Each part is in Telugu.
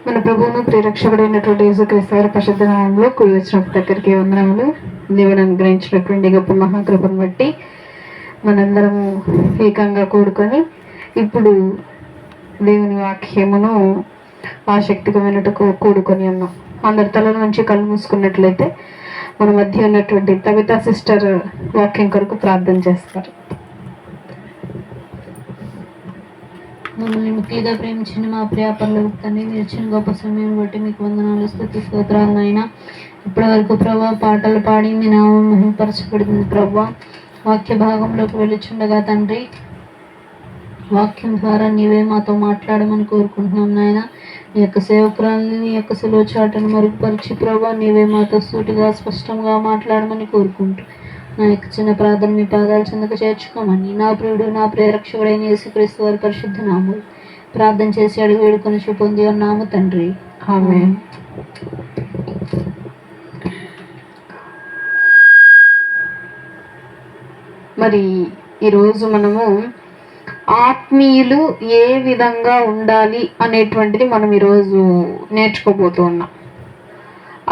మన ప్రభువును ప్రియరక్షకుడైనటువంటి యేసుక్రీస్తు వారి పరిశుద్ధ నామములో కూడి వచ్చిన దగ్గరికి వందనములు. దేవుడు అనుగ్రహించినటువంటి గొప్ప మహాకృపను బట్టి మనందరము ఏకంగా కూడుకొని ఇప్పుడు దేవుని వాక్యమును ఆసక్తిగా వినుటకు కూడుకొని ఉన్నాం. అందరి తల నుంచి కళ్ళు మూసుకున్నట్లయితే మన మధ్య ఉన్నటువంటి కవిత సిస్టర్ వాక్యం కొరకు ప్రార్థన చేస్తారు. మమ్మల్ని మిక్కిలిగా ప్రేమించిన మా ప్రియ పరలోక తండ్రి, మీరు ఇచ్చిన గొప్ప సమయం బట్టి మీకు వందనాలు, స్తుతి స్తోత్రాలు నాయన. ఇప్పటి వరకు ప్రభా పాటలు పాడి మీ నామం మహిమపరచబడింది ప్రభా. వాక్య భాగంలోకి వెళ్ళుచుండగా తండ్రి, వాక్యం ద్వారా నీవే మాతో మాట్లాడమని కోరుకుంటున్నాం నాయన. నీ యొక్క సేవకురాలని నీ యొక్క సెలవు చాటను మరుగుపరిచి ప్రభా నీవే మాతో సూటిగా స్పష్టంగా మాట్లాడమని కోరుకుంటూ నా యొక్క చిన్న ప్రార్థన మీ పాదాలు చెందక చేర్చుకోమని నా ప్రియుడు నా ప్రియరక్షకుడైన యేసుక్రీస్తు వారి పరిశుద్ధ నామములో ప్రార్థన చేసి అడిగి వేడుకొని పొంది ఉన్నాము తండ్రి, ఆమేన్. మరి ఈరోజు మనము ఆత్మీయులు ఏ విధంగా ఉండాలి అనేటువంటిది మనం ఈరోజు నేర్చుకోబోతూ ఉన్నాం.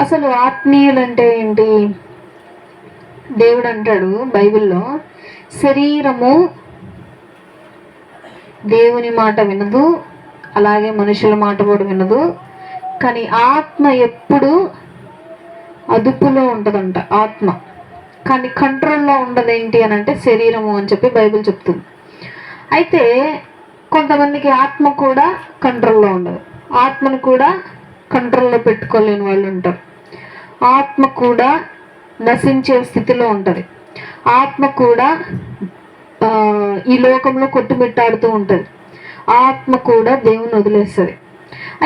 అసలు ఆత్మీయులు అంటే ఏంటి? దేవుడు అంటాడు బైబిల్లో, శరీరము దేవుని మాట వినదు, అలాగే మనుషుల మాట కూడా వినదు, కానీ ఆత్మ ఎప్పుడు అదుపులో ఉంటుందంట. ఆత్మ కానీ కంట్రోల్లో ఉండదు. ఏంటి అని అంటే శరీరము అని చెప్పి బైబిల్ చెప్తుంది. అయితే కొంతమందికి ఆత్మ కూడా కంట్రోల్లో ఉండదు. ఆత్మను కూడా కంట్రోల్లో పెట్టుకోలేని వాళ్ళు ఉంటారు. ఆత్మ కూడా నశించే స్థితిలో ఉంటుంది. ఆత్మ కూడా ఈ లోకంలో కొట్టుమిట్టాడుతూ ఉంటుంది. ఆత్మ కూడా దేవుని వదిలేస్తుంది.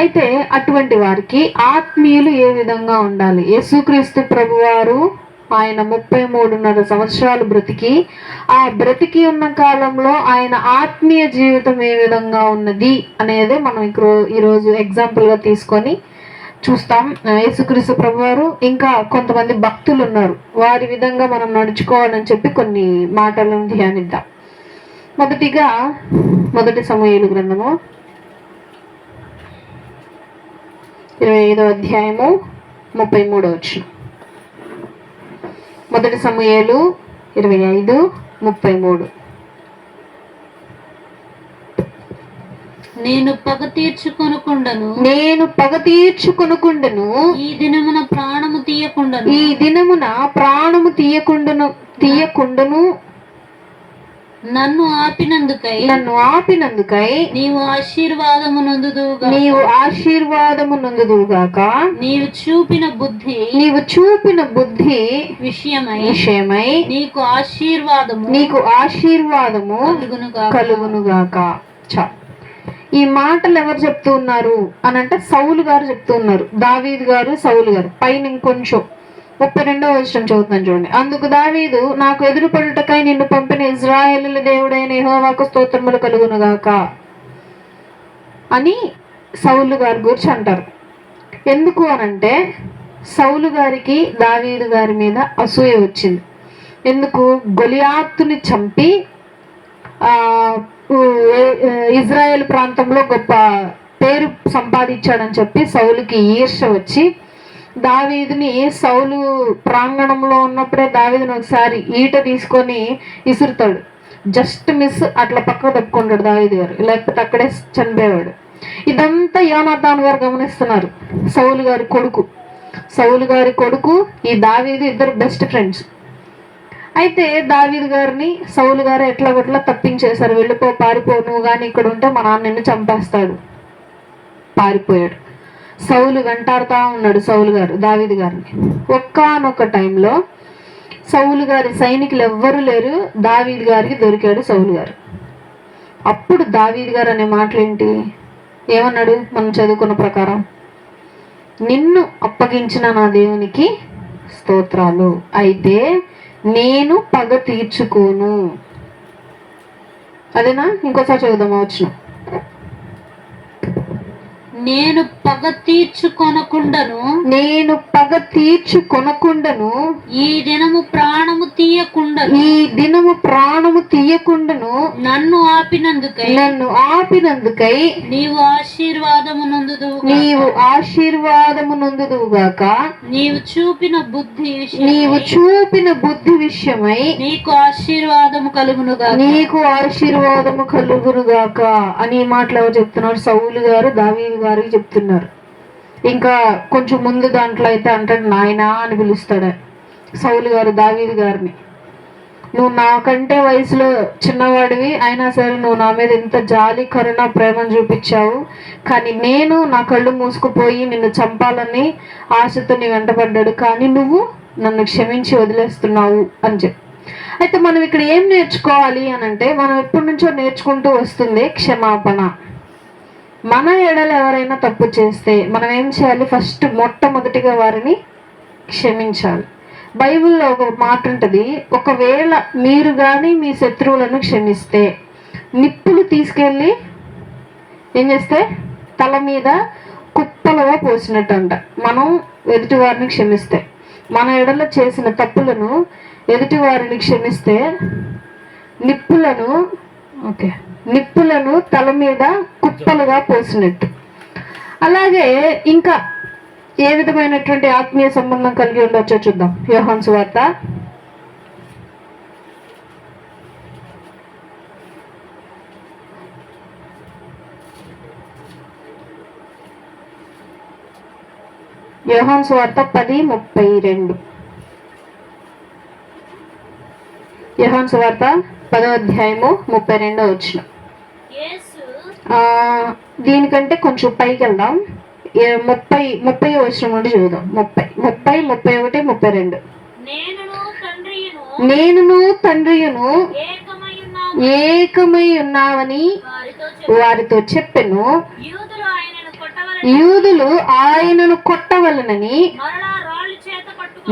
అయితే అటువంటి వారికి ఆత్మీయులు ఏ విధంగా ఉండాలి? యేసుక్రీస్తు ప్రభువారు ఆయన 33.5 సంవత్సరాలు బ్రతికి, ఆ బ్రతికి ఉన్న కాలంలో ఆయన ఆత్మీయ జీవితం ఏ విధంగా ఉన్నది అనేది మనం ఈరోజు ఎగ్జాంపుల్గా తీసుకొని చూస్తాం. యేసుక్రీస్తు ప్రభువారు ఇంకా కొంతమంది భక్తులు ఉన్నారు, వారి విధంగా మనం నడుచుకోవాలని చెప్పి కొన్ని మాటలను ధ్యానిద్దాం. మొదటిగా 1 సమూయేలు గ్రంథము 25వ అధ్యాయము 33వ వచనం. 1 సమూయేలు 25:33. నేను పగ తీర్చుకొనుకుండను, ఈ దినమున ప్రాణము తీయకుండను, నన్ను ఆపినందుకై నీవు ఆశీర్వాదము నొందుదువుగాక. నీవు చూపిన బుద్ధి విషయమై నీకు ఆశీర్వాదము కలుగునుగాక. ఈ మాటలు ఎవరు చెప్తూ ఉన్నారు అని అంటే సౌలు గారు చెప్తూ ఉన్నారు. దావీదు గారు, సౌలు గారు. పైన ఇంకొంచెం 32వ వచనం చదువుతాను చూడండి. అందుకు దావీదు, నాకు ఎదురుపడుటకై నిన్ను పంపిన ఇశ్రాయేలుల దేవుడైన యెహోవాకు స్తోత్రములు కలుగునుగాక అని సౌలు గారి గురించి అంటారు. ఎందుకు అనంటే సౌలు గారికి దావీదు గారి మీద అసూయ వచ్చింది. ఎందుకు? గొలియాతుని చంపి ఇజ్రాయెల్ ప్రాంతంలో గొప్ప పేరు సంపాదించాడని చెప్పి సౌలుకి ఈర్ష్య వచ్చి దావీదుని, సౌలు ప్రాంగణంలో ఉన్నప్పుడే దావీదుని ఒకసారి ఈట తీసుకొని ఇసురుతాడు. జస్ట్ మిస్ అట్లా పక్కకు తప్పుకుంటాడు దావీదు గారు, లేకపోతే అక్కడే చనిపోయేవాడు. ఇదంతా యోనాతాను గారు గమనిస్తున్నారు. సౌలు గారి కొడుకు ఈ దావీదు ఇద్దరు బెస్ట్ ఫ్రెండ్స్. అయితే దావీదు గారిని సౌలు గారు ఎట్లా తప్పించేశారు. పారిపో, నువ్వు కానీ ఇక్కడ ఉంటే మా నాన్న నిన్ను చంపేస్తాడు. పారిపోయాడు. సౌలు వెంటాడుతూ ఉన్నాడు సౌలు గారు దావీదు గారిని. ఒక్కానొక టైంలో సౌలు గారి సైనికులు ఎవ్వరూ లేరు, దావీదు గారికి దొరికాడు సౌలు గారు. అప్పుడు దావీదు గారు అనే మాటలేంటి? ఏమన్నాడు? మనం చదువుకున్న ప్రకారం, నిన్ను అప్పగించిన నా దేవునికి స్తోత్రాలు, అయితే నేను పగ తీర్చుకోను. అదేనా? ఇంకోసారి చదువుదామా? వచ్చిన నేను పగ తీర్చుకొనకుండను ఈ దినము ప్రాణము తీయకుండను నన్ను ఆపినందుకై నీవు ఆశీర్వాదము నొందుదువుగాక. నీవు చూపిన బుద్ధి విషయమై నీకు ఆశీర్వాదము కలుగునుగాక అని ఈ మాటలు ఎవరు చెప్తున్నారు? సౌలు గారు దావీదు గారికి చెప్తున్నారు. ఇంకా కొంచెం ముందు దాంట్లో అయితే అంటాడు నాయనా అని పిలుస్తాడు సౌలు గారు దావీదు గారిని. నువ్వు నాకంటే వయసులో చిన్నవాడివి, అయినా సరే నువ్వు నా మీద ఎంత జాలి కరుణ ప్రేమను చూపించావు, కానీ నేను నా కళ్ళు మూసుకుపోయి నిన్ను చంపాలని ఆశతో నీ వెంటబడ్డాడు, కానీ నువ్వు నన్ను క్షమించి వదిలేస్తున్నావు అని చెప్పి. అయితే మనం ఇక్కడ ఏం నేర్చుకోవాలి అని అంటే, మనం ఎప్పటి నుంచో నేర్చుకుంటూ వస్తుంది క్షమాపణ. మన ఎడలు ఎవరైనా తప్పు చేస్తే మనం ఏం చేయాలి? ఫస్ట్ మొట్టమొదటిగా వారిని క్షమించాలి. బైబిల్లో ఒక మాట ఉంటుంది, ఒకవేళ మీరు కానీ మీ శత్రువులను క్షమిస్తే నిప్పులు తీసుకెళ్ళి ఏం చేస్తే తల మీద కుప్పలుగా పోసినట్టు అంట. మనం ఎదుటి వారిని క్షమిస్తే, మన ఎడలో చేసిన తప్పులను ఎదుటి వారిని క్షమిస్తే నిప్పులను తల మీద కుప్పలుగా పోసినట్టు. అలాగే ఇంకా ఏ విధమైనటువంటి ఆత్మీయ సంబంధం కలిగి ఉండొచ్చో చూద్దాం. యోహాను సువార్త 10:32. యోహాను సువార్త 10:32. దీనికంటే కొంచెం పైకి వెళ్దాం. 30 వచనం నుండి చూద్దాం. 30, 31, 32. నేనును తండ్రియును ఏకమై ఉన్నావని వారితో చెప్పెను. యూదులు ఆయనను కొట్టవలనని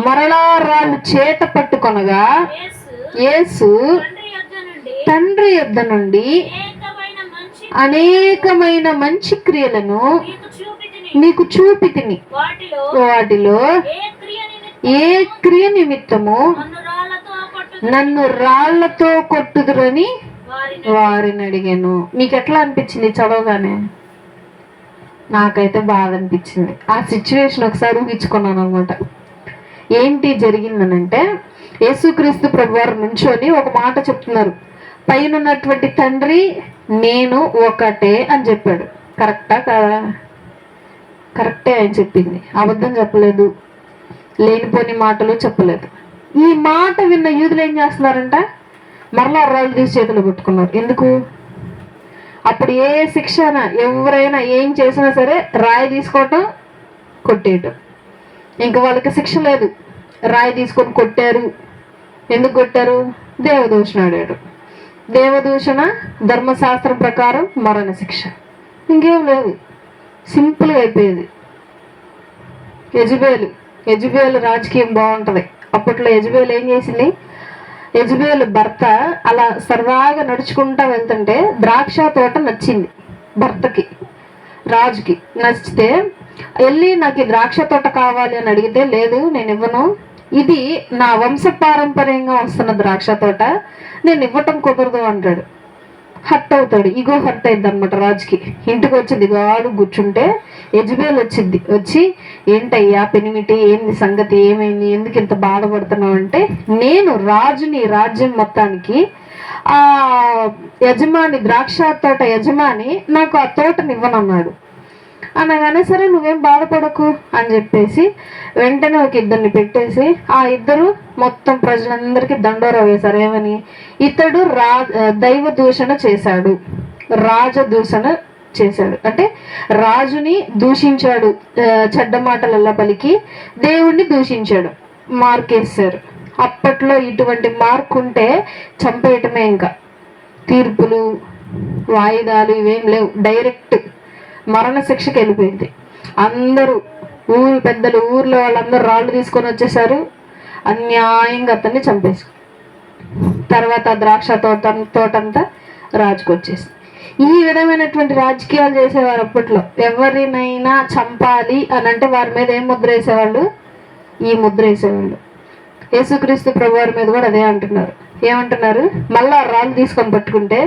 మరలా రాళ్ళు చేత పట్టుకొనగా యేసు తండ్రి యొద్ద నుండి అనేకమైన మంచి క్రియలను నీకు చూపితిని, వాటిలో ఏ క్రియ నిమిత్తము నన్ను రాళ్లతో కొట్టుదురని వారిని అడిగాను. మీకు ఎట్లా అనిపించింది చదవగానే? నాకైతే బాధ అనిపించింది. ఆ సిచ్యువేషన్ ఒకసారి ఊహించుకున్నాను అనమాట. ఏంటి జరిగిందనంటే, యేసుక్రీస్తు ప్రభువారు నుంచొని ఒక మాట చెప్తున్నారు, పైన ఉన్నటువంటి తండ్రి నేను ఒకటే అని చెప్పాడు. కరెక్టా కాదా? కరెక్టే ఆయన చెప్పింది, అబద్ధం చెప్పలేదు, లేనిపోని మాటలు చెప్పలేదు. ఈ మాట విన్న యూదులు ఏం చేస్తున్నారంట? మరలా రాళ్ళు తీసి చేతులు పెట్టుకున్నారు. ఎందుకు? అప్పుడు ఏ శిక్షణ ఎవరైనా ఏం చేసినా సరే రాయి తీసుకోవటం, కొట్టేయటం. ఇంకా వాళ్ళకి శిక్ష లేదు. రాయి తీసుకొని కొట్టారు. ఎందుకు కొట్టారు? దేవదూషణ ఆడాడు. దేవదూషణ ధర్మశాస్త్రం ప్రకారం మరణ శిక్ష. ఇంకేం లేదు, సింపుల్గా అయిపోయేది. యెజబేలు రాజకీయం బాగుంటది. అప్పట్లో యెజబేలు ఏం చేసింది? యెజబేలు భర్త అలా సరదాగా నడుచుకుంటా వెళ్తుంటే ద్రాక్ష తోట నచ్చింది భర్తకి, రాజుకి. నచ్చితే వెళ్ళి నాకు ఈ ద్రాక్ష తోట కావాలి అని అడిగితే, లేదు నేను ఇవ్వను, ఇది నా వంశ పారంపర్యంగా వస్తున్న ద్రాక్ష తోట, నేను ఇవ్వటం కుదరదు అంటాడు. హర్ట్ అవుతాడు, ఇగో హర్ట్ అయింది అనమాట రాజుకి. ఇంటికి వచ్చింది గాడు కూర్చుంటే యెజబేలు వచ్చి ఏంటయ్యా పెనిమిటి, ఏంది సంగతి, ఏమైంది, ఎందుకు ఇంత బాధపడుతున్నావు అంటే, నేను రాజుని, రాజ్యం మొత్తానికి ఆ యజమాని, ద్రాక్ష తోట యజమాని నాకు ఆ తోటని ఇవ్వనన్నాడు అనగానే, సరే నువ్వేం బాధపడకు అని చెప్పేసి వెంటనే ఒక ఇద్దరిని పెట్టేసి ఆ ఇద్దరు మొత్తం ప్రజలందరికీ దండోరా వేశారు. ఏమని? ఇతడు దైవ దూషణ చేశాడు, రాజదూషణ చేశాడు, అంటే రాజుని దూషించాడు, చెడ్డ మాటలల్లా పలికి దేవుణ్ణి దూషించాడు, మార్కేశారు. అప్పట్లో ఇటువంటి మార్క్ ఉంటే చంపేయటమే. ఇంకా తీర్పులు, వాయిదాలు ఇవేం లేవు, డైరెక్ట్ మరణ శిక్షకి వెళ్ళిపోయింది. అందరూ పెద్దలు, ఊర్లో వాళ్ళందరూ రాళ్ళు తీసుకొని వచ్చేసారు, అన్యాయంగా అతన్ని చంపేశారు. తర్వాత ద్రాక్ష తోటంతా రాజుకు వచ్చేసి. ఈ విధమైనటువంటి రాజకీయాలు చేసేవారు అప్పట్లో. ఎవరినైనా చంపాలి అని అంటే వారి మీద ఏం ముద్ర వేసేవాళ్ళు? ఈ ముద్ర వేసేవాళ్ళు. యేసుక్రీస్తు ప్రభువారి మీద కూడా అదే అంటున్నారు. ఏమంటున్నారు? మళ్ళా రాళ్ళు తీసుకొని పట్టుకుంటే,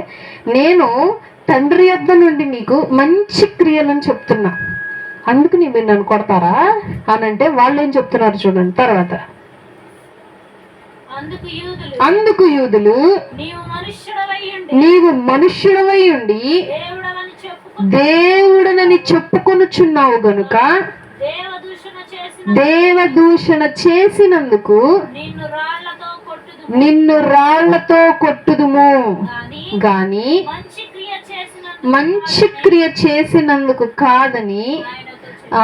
నేను తండ్రి యొద్ద నుండి మీకు మంచి క్రియలను చెప్తున్నా, అందుకు మీరు నన్ను కొడతారా అని అంటే వాళ్ళు ఏం చెప్తున్నారు చూడండి తర్వాత. అందుకు యూదులు నీవు మనుష్యుడవై ఉండి దేవుడనని చెప్పుకొనుచున్నావు గనుక దేవదూషణ చేసినందుకు నిన్ను రాళ్లతో కొట్టుదుము గాని మంచి క్రియ చేసినందుకు కాదని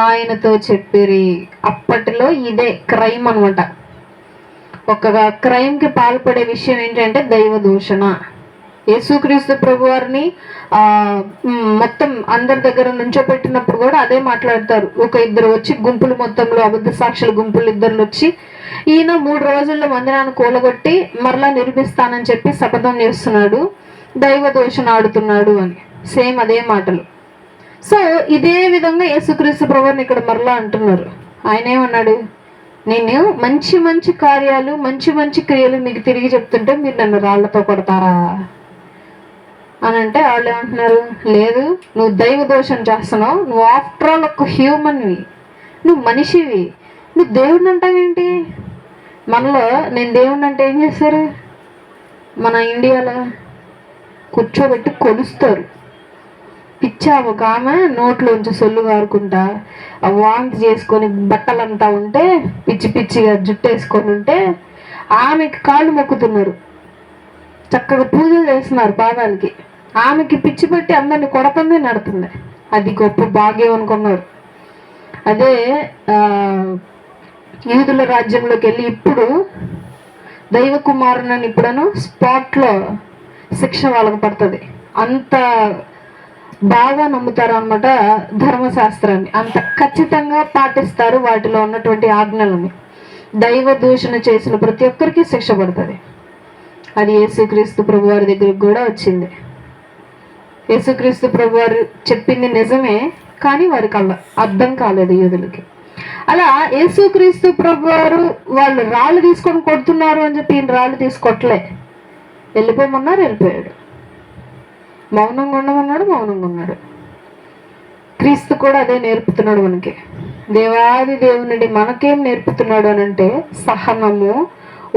ఆయనతో చెప్పిరి. అప్పటిలో ఇదే క్రైమ్ అనమాట. ఒక క్రైమ్ కి పాల్పడే విషయం ఏంటంటే దైవ దూషణ. యేసుక్రీస్తు ప్రభు వారిని మొత్తం అందరి దగ్గర నుంచోపెట్టినప్పుడు కూడా అదే మాట్లాడతారు. ఒక ఇద్దరు వచ్చి గుంపులు మొత్తంలో అబద్ధ సాక్షుల గుంపులు ఇద్దరు వచ్చి, ఈయన 3 రోజుల్లో మందిరాన్ని కూలగొట్టి మరలా నిర్మిస్తానని చెప్పి శపథం చేస్తున్నాడు, దైవ దూషణ ఆడుతున్నాడు అని. సేమ్ అదే మాటలు. సో ఇదే విధంగా యేసుక్రీస్తు ప్రభువుని ఇక్కడ మరలా అంటున్నారు. ఆయన ఏమన్నాడు? నేను మంచి మంచి కార్యాలు మంచి మంచి క్రియలు మీకు తిరిగి చెప్తుంటే మీరు నన్ను రాళ్లతో కొడతారా అని అంటే వాళ్ళు ఏమంటున్నారు? లేదు, నువ్వు దైవ దోషం చేస్తున్నావు, నువ్వు ఆఫ్టర్ ఆల్ ఒక హ్యూమన్వి, నువ్వు మనిషివి, నువ్వు దేవుడిని అంటావేంటి? మనలో నేను దేవుడిని అంటే ఏం చేస్తారు? మన ఇండియాలో కూర్చోబెట్టి కొలుస్తారు. పిచ్చా ఒక ఆమె నోట్లోంచి సొల్లు కారుకుంటా వాంతి చేసుకొని బట్టలంతా ఉంటే పిచ్చి పిచ్చిగా జుట్టేసుకొని ఉంటే ఆమెకి కాళ్ళు మొక్కుతున్నారు, చక్కగా పూజలు చేస్తున్నారు పాదాలకి. ఆమెకి పిచ్చి పెట్టి అందరిని కొడతందే నడుతుంది. అది గొప్ప భాగ్యం అనుకున్నారు. అదే యూదుల రాజ్యంలోకి వెళ్ళి ఇప్పుడు దైవ కుమారుని ఇప్పుడను స్పాట్లో శిక్ష వాళ్ళకి పడుతుంది. అంత బాగా నమ్ముతారు అన్నమాట ధర్మశాస్త్రాన్ని, అంత ఖచ్చితంగా పాటిస్తారు వాటిలో ఉన్నటువంటి ఆజ్ఞలని. దైవ దూషణ చేసిన ప్రతి ఒక్కరికి శిక్ష పడుతుంది. అది యేసుక్రీస్తు ప్రభు వారి దగ్గరికి కూడా వచ్చింది. యేసుక్రీస్తు ప్రభు వారు చెప్పింది నిజమే, కానీ వారికి అర్థం కాలేదు యూదులకి. అలా యేసుక్రీస్తు ప్రభు వారు వాళ్ళు రాళ్ళు తీసుకొని కొడుతున్నారు అని చెప్పి ఈయన రాళ్ళు తీసుకొట్టలే. వెళ్ళిపోమన్నారు, వెళ్ళిపోయాడు. మౌనంగా ఉండమన్నాడు, మౌనంగా ఉన్నాడు. క్రీస్తు కూడా అదే నేర్పుతున్నాడు మనకి. దేవాది దేవునుడి మనకేం నేర్పుతున్నాడు అని అంటే సహనము,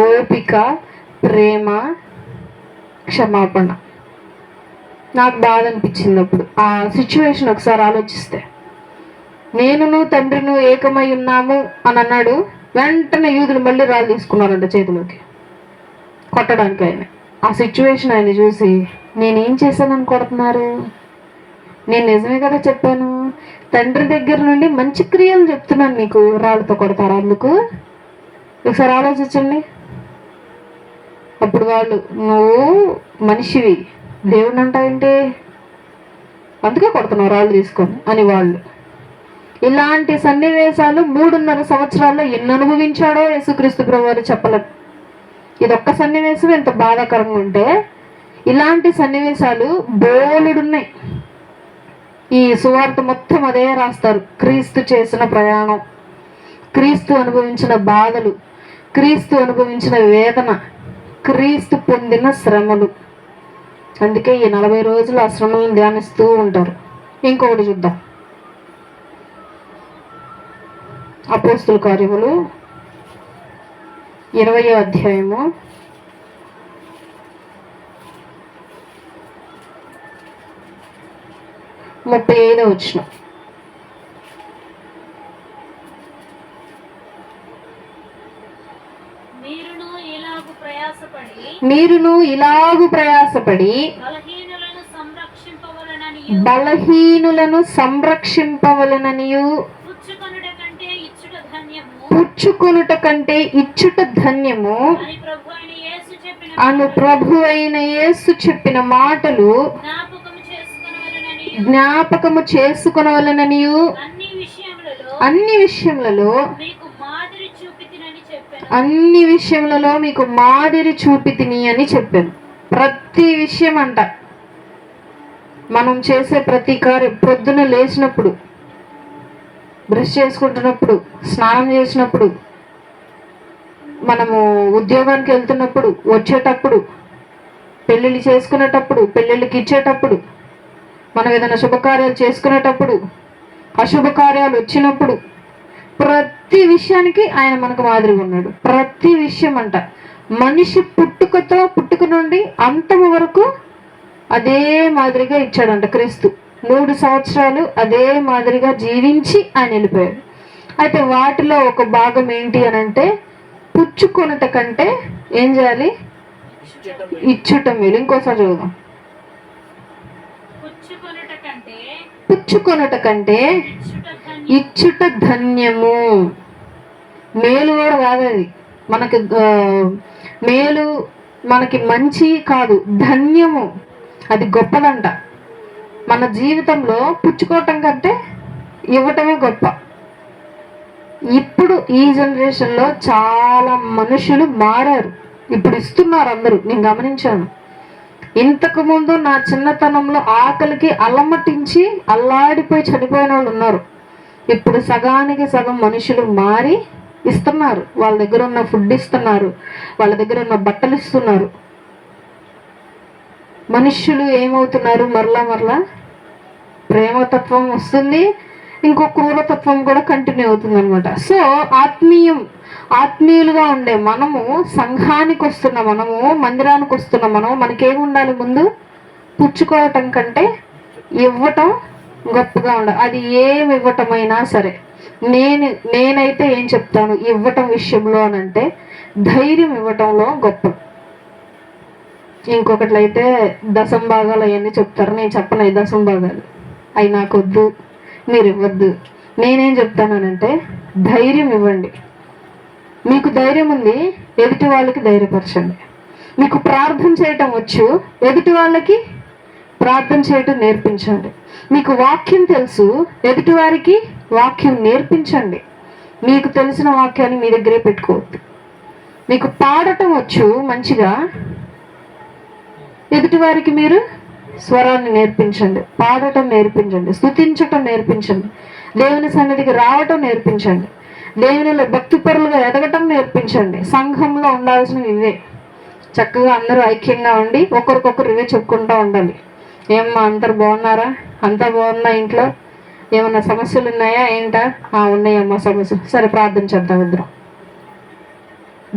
ఓపిక, ప్రేమ, క్షమాపణ. నాకు బాధ అనిపించింది అప్పుడు ఆ సిచ్యువేషన్ ఒకసారి ఆలోచిస్తే. నేనును తండ్రిను ఏకమై ఉన్నాము అని అన్నాడు. వెంటనే యూదులు మళ్ళీ రాళ్ళు తీసుకున్నారంట చేతిలోకి కొట్టడానికి. ఆయన ఆ సిచ్యువేషన్ ఆయన చూసి, నేనేం చేశానని కొడుతున్నారు? నేను నిజమే కదా చెప్పాను, తండ్రి దగ్గర నుండి మంచి క్రియలు చెప్తున్నాను, మీకు రాళ్ళతో కొడతారా? అందుకు ఒకసారి ఆలోచించండి. అప్పుడు వాళ్ళు, నువ్వు మనిషివి, దేవుడిని అంటావేంటి, అందుకే కొడుతున్నావు రాళ్ళు తీసుకొని అని వాళ్ళు. ఇలాంటి సన్నివేశాలు 3.5 సంవత్సరాల్లో ఎన్ని అనుభవించాడో యేసుక్రీస్తు ప్రభువారు చెప్పలేదు. ఇదొక్క సన్నివేశం ఎంత బాధాకరంగా ఉంటే ఇలాంటి సన్నివేశాలు బోలెడున్నాయి. ఈ సువార్త మొత్తం అదే రాస్తారు. క్రీస్తు చేసిన ప్రయాణం, క్రీస్తు అనుభవించిన బాధలు, క్రీస్తు అనుభవించిన వేదన, క్రీస్తు పొందిన శ్రమలు. అందుకే ఈ 40 రోజులు ఆ శ్రమలను ధ్యానిస్తూ ఉంటారు. ఇంకొకటి చూద్దాం. అపోస్తుల కార్యములు 20వ అధ్యాయము 35వ వచనం. మీరును ఇలాగు ప్రయాసపడి బలహీనులను సంరక్షింపవలననియు పుచ్చుకొనుట కంటే ఇచ్చుట ధన్యము అను ప్రభు అయిన యేసు చెప్పిన మాటలు జ్ఞాపకము చేసుకొనవలననియు అన్ని విషయములలో మీకు మాదిరి చూపితిని అని చెప్పాను. ప్రతి విషయం అంట మనం చేసే ప్రతి కార్యం, పొద్దున లేచినప్పుడు, బ్రష్ చేసుకుంటున్నప్పుడు, స్నానం చేసినప్పుడు, మనము ఉద్యోగానికి వెళ్తున్నప్పుడు, వచ్చేటప్పుడు, పెళ్ళిళ్ళు చేసుకునేటప్పుడు, పెళ్ళిళ్ళకి ఇచ్చేటప్పుడు, మనం ఏదైనా శుభకార్యాలు చేసుకునేటప్పుడు, అశుభకార్యాలు వచ్చినప్పుడు, ప్రతి విషయానికి ఆయన మనకు మాదిరిగా ఉన్నాడు. ప్రతి విషయం అంట. మనిషి పుట్టుక నుండి అంతము వరకు అదే మాదిరిగా ఇచ్చాడంట క్రీస్తు. 3 సంవత్సరాలు అదే మాదిరిగా జీవించి ఆయన వెళ్ళిపోయాడు. అయితే వాటిలో ఒక భాగం ఏంటి అని అంటే, పుచ్చుకొనుట కంటే ఏం చేయాలి? ఇచ్చుట మేలు. ఇంకోసారి చదువుదాం. పుచ్చుకొనుట కంటే ఇచ్చుట ధన్యము. మేలు కూడా కాదు అది, మనకి మేలు, మనకి మంచి కాదు, ధన్యము. అది గొప్పదంట. మన జీవితంలో పుచ్చుకోవటం కంటే ఇవ్వటమే గొప్ప. ఇప్పుడు ఈ జనరేషన్లో చాలా మనుషులు మారారు. ఇప్పుడు ఇస్తున్నారు అందరూ, నేను గమనించాను. ఇంతకు ముందు నా చిన్నతనంలో ఆకలికి అలమటించి అల్లాడిపోయి చనిపోయిన వాళ్ళు ఉన్నారు. ఇప్పుడు సగానికి సగం మనుషులు మారి ఇస్తున్నారు. వాళ్ళ దగ్గర ఉన్న ఫుడ్ ఇస్తున్నారు, వాళ్ళ దగ్గర ఉన్న బట్టలు ఇస్తున్నారు. మనుష్యులు ఏమవుతున్నారు? మరలా ప్రేమతత్వం వస్తుంది, ఇంకో క్రూరతత్వం కూడా కంటిన్యూ అవుతుంది అనమాట. సో ఆత్మీయులుగా ఉండే మనము, సంఘానికి వస్తున్న మనము, మందిరానికి వస్తున్న మనము, మనకేముండాలి? ముందు పుచ్చుకోవటం కంటే ఇవ్వటం గొప్పగా ఉండాలి. అది ఏమి ఇవ్వటమైనా సరే. నేనైతే ఏం చెప్తాను ఇవ్వటం విషయంలో అనంటే, ధైర్యం ఇవ్వటంలో గొప్ప. ఇంకొకట్లయితే దశం భాగాలు అవన్నీ చెప్తారు. నేను చెప్పను ఈ దశం భాగాలు, అవి నాకు వద్దు, మీరు ఇవ్వద్దు. నేనేం చెప్తానంటే, ధైర్యం ఇవ్వండి. మీకు ధైర్యం ఉంది, ఎదుటి వాళ్ళకి ధైర్యపరచండి. మీకు ప్రార్థన చేయటం వచ్చు, ఎదుటి వాళ్ళకి ప్రార్థన చేయటం నేర్పించండి. మీకు వాక్యం తెలుసు, ఎదుటి వారికి వాక్యం నేర్పించండి. మీకు తెలిసిన వాక్యాన్ని మీ దగ్గరే పెట్టుకోవద్దు. మీకు పాడటం వచ్చు మంచిగా, ఎదుటి వారికి మీరు స్వరాన్ని నేర్పించండి, పాడటం నేర్పించండి, స్తుతించటం నేర్పించండి, దేవుని సన్నిధికి రావటం నేర్పించండి, దేవునిలో భక్తిపరులుగా ఎదగటం నేర్పించండి. సంఘంలో ఉండాల్సినవి ఇవే. చక్కగా అందరూ ఐక్యంగా ఉండి ఒకరికొకరు ఇవే చెప్పుకుంటూ ఉండాలి. ఏమ్మా అందరు బాగున్నారా? అంతా బాగున్నా? ఇంట్లో ఏమన్నా సమస్యలు ఉన్నాయా? ఏంటా? ఉన్నాయమ్మా సమస్యలు. సరే ప్రార్థన చేద్దాం. ఇద్దరం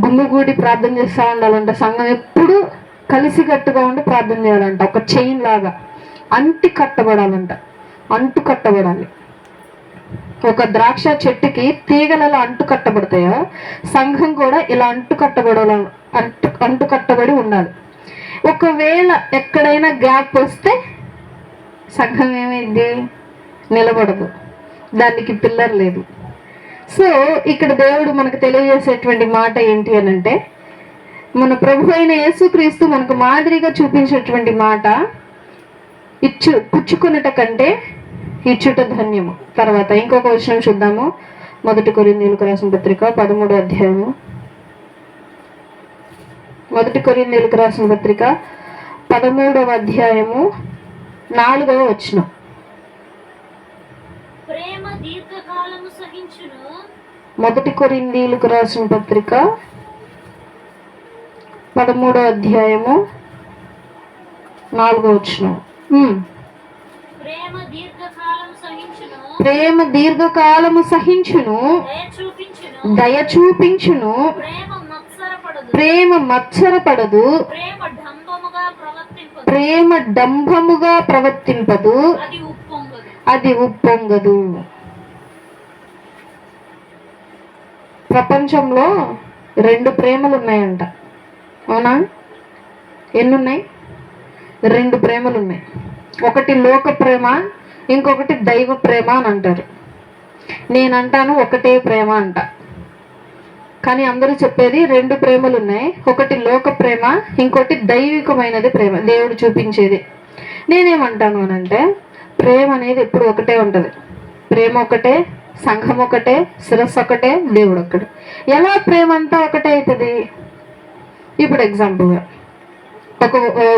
గుమ్మిగూడి ప్రార్థన చేస్తూ ఉండాలంట. సంఘం ఎప్పుడు కలిసికట్టుగా ఉండి ప్రార్థన చేయాలంట. ఒక చైన్ లాగా అంటు కట్టబడాలి. ఒక ద్రాక్ష చెట్టుకి తీగలలో అంటు కట్టబడతాయో, సంఘం కూడా ఇలా అంటు కట్టబడి ఉండాలి. ఒకవేళ ఎక్కడైనా గ్యాప్ వస్తే సంఘం ఏమైంది? నిలబడదు, దానికి పిల్లర్ లేదు. సో ఇక్కడ దేవుడు మనకు తెలియజేసేటువంటి మాట ఏంటి అని అంటే, మన ప్రభు అయిన యేసుక్రీస్తు మనకు మాదిరిగా చూపించేటువంటి మాట, పుచ్చుకొనుట కంటే ఇచ్చుట ధన్యము. తర్వాత ఇంకొక విషయం చూద్దాము. 1 కొరింథీయులకు రాసిన పత్రిక 13వ అధ్యాయము. 1 కొరింథీయులకు రాసిన పత్రిక 13వ అధ్యాయము 4వ వచనం. 1 కొరింథీయులకు రాసిన పత్రిక 13వ అధ్యాయము 4వ వచనం. ప్రేమ దీర్ఘకాలము సహించును, దయ చూపించును, ప్రేమ మత్సరపడదు, ప్రేమ డంబముగా ప్రవర్తింపదు, అది ఉప్పొంగదు. ప్రపంచంలో 2 ప్రేమలు ఉన్నాయంట. అవునా? ఎన్నున్నాయి? 2 ప్రేమలు ఉన్నాయి. ఒకటి లోక ప్రేమ, ఇంకొకటి దైవ ప్రేమ అని అంటారు. నేనంటాను ఒకటే ప్రేమ అంట. కానీ అందరూ చెప్పేది 2 ప్రేమలు ఉన్నాయి. ఒకటి లోక ప్రేమ, ఇంకోటి దైవికమైనది ప్రేమ, దేవుడు చూపించేది. నేనేమంటాను అనంటే, ప్రేమ అనేది ఎప్పుడు ఒకటే ఉంటుంది. ప్రేమ ఒకటే, సంఘం ఒకటే, శిరస్సు ఒకటే, దేవుడు ఒక్కడే. ఎలా ప్రేమ అంతా ఒకటే అవుతుంది? ఇప్పుడు ఎగ్జాంపుల్గా